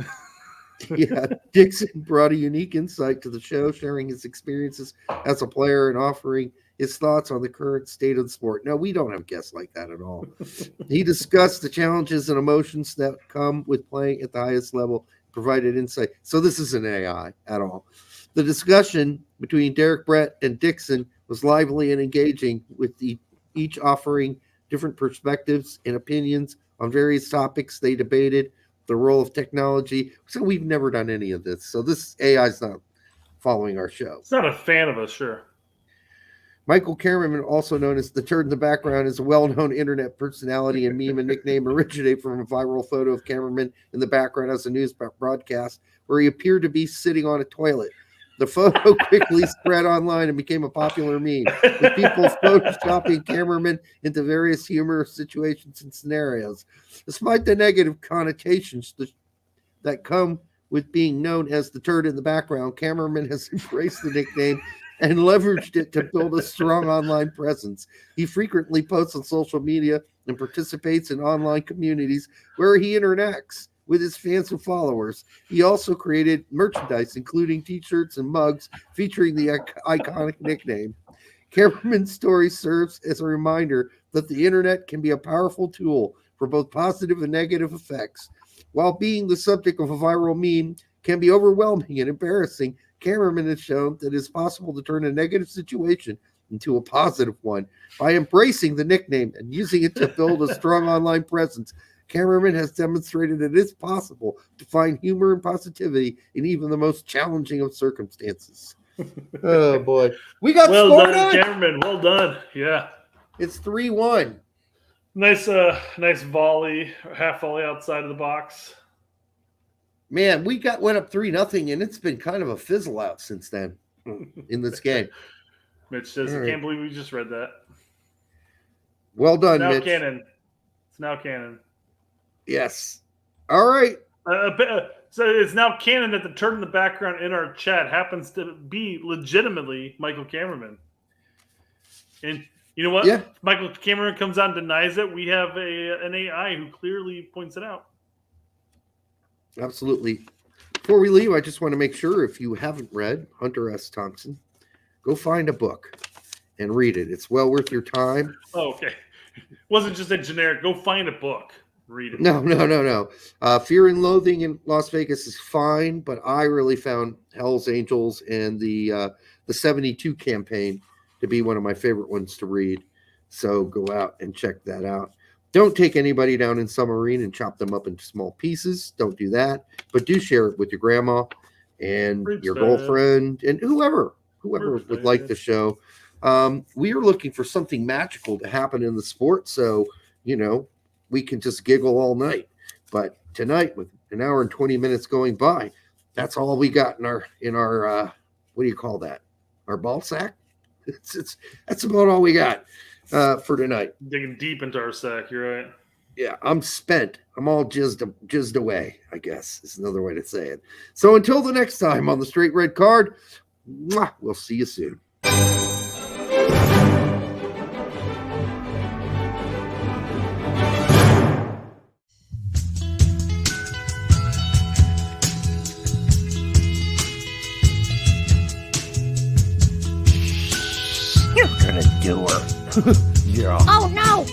Yeah, Dixon brought a unique insight to the show, sharing his experiences as a player and offering his thoughts on the current state of the sport. No, we don't have guests like that at all. He discussed the challenges and emotions that come with playing at the highest level, provided insight. So this isn't AI at all. The discussion between Derek, Brett, and Dixon was lively and engaging, with each offering different perspectives and opinions on various topics. They debated the role of technology. So we've never done any of this. So this AI is not following our show. It's not a fan of us, sure. Michael Cameron, also known as the Turd in the Background, is a well-known internet personality and meme and nickname originated from a viral photo of Cameron in the background as a news broadcast where he appeared to be sitting on a toilet. The photo quickly spread online and became a popular meme, with people photoshopping Cameron into various humorous situations and scenarios. Despite the negative connotations that come with being known as the Turd in the Background, Cameron has embraced the nickname and leveraged it to build a strong online presence. He frequently posts on social media and participates in online communities where he interacts with his fans and followers. He also created merchandise, including t-shirts and mugs featuring the iconic nickname. Cameron's story serves as a reminder that the internet can be a powerful tool for both positive and negative effects. While being the subject of a viral meme can be overwhelming and embarrassing, Cameron has shown that it is possible to turn a negative situation into a positive one. By embracing the nickname and using it to build a strong online presence, Cameron has demonstrated that it is possible to find humor and positivity in even the most challenging of circumstances. Oh, boy. We got Well scored done, on. Cameron. Well done. Yeah. It's 3-1. Nice volley, half volley outside of the box. Man, we went up 3-0, and it's been kind of a fizzle out since then in this game. Mitch says, All I right. can't believe we just read that. Well done, It's now Mitch. canon. It's now canon. Yes. All right. So it's now canon that the turd in the background in our chat happens to be legitimately Michael Cameraman. And you know what? Yeah. Michael Cameron comes out and denies it. We have an AI who clearly points it out. Absolutely. Before we leave, I just want to make sure if you haven't read Hunter S. Thompson, go find a book and read it. It's well worth your time. Oh, okay. It wasn't just a generic, go find a book, read it. No. Fear and Loathing in Las Vegas is fine, but I really found Hell's Angels and the 72 campaign to be one of my favorite ones to read. So go out and check that out. Don't take anybody down in submarine and chop them up into small pieces. Don't do that. But do share it with your grandma and your girlfriend and whoever would like the show. We are looking for something magical to happen in the sport. So, we can just giggle all night. But tonight, with an hour and 20 minutes going by, that's all we got in our what do you call that? Our ball sack? That's about all we got for tonight. Digging deep into our sack, you're right. Yeah, I'm spent. I'm all jizzed away, I guess is another way to say it. So until the next time on the Straight Red Card, we'll see you soon. You're gonna do her. Yeah. Oh no!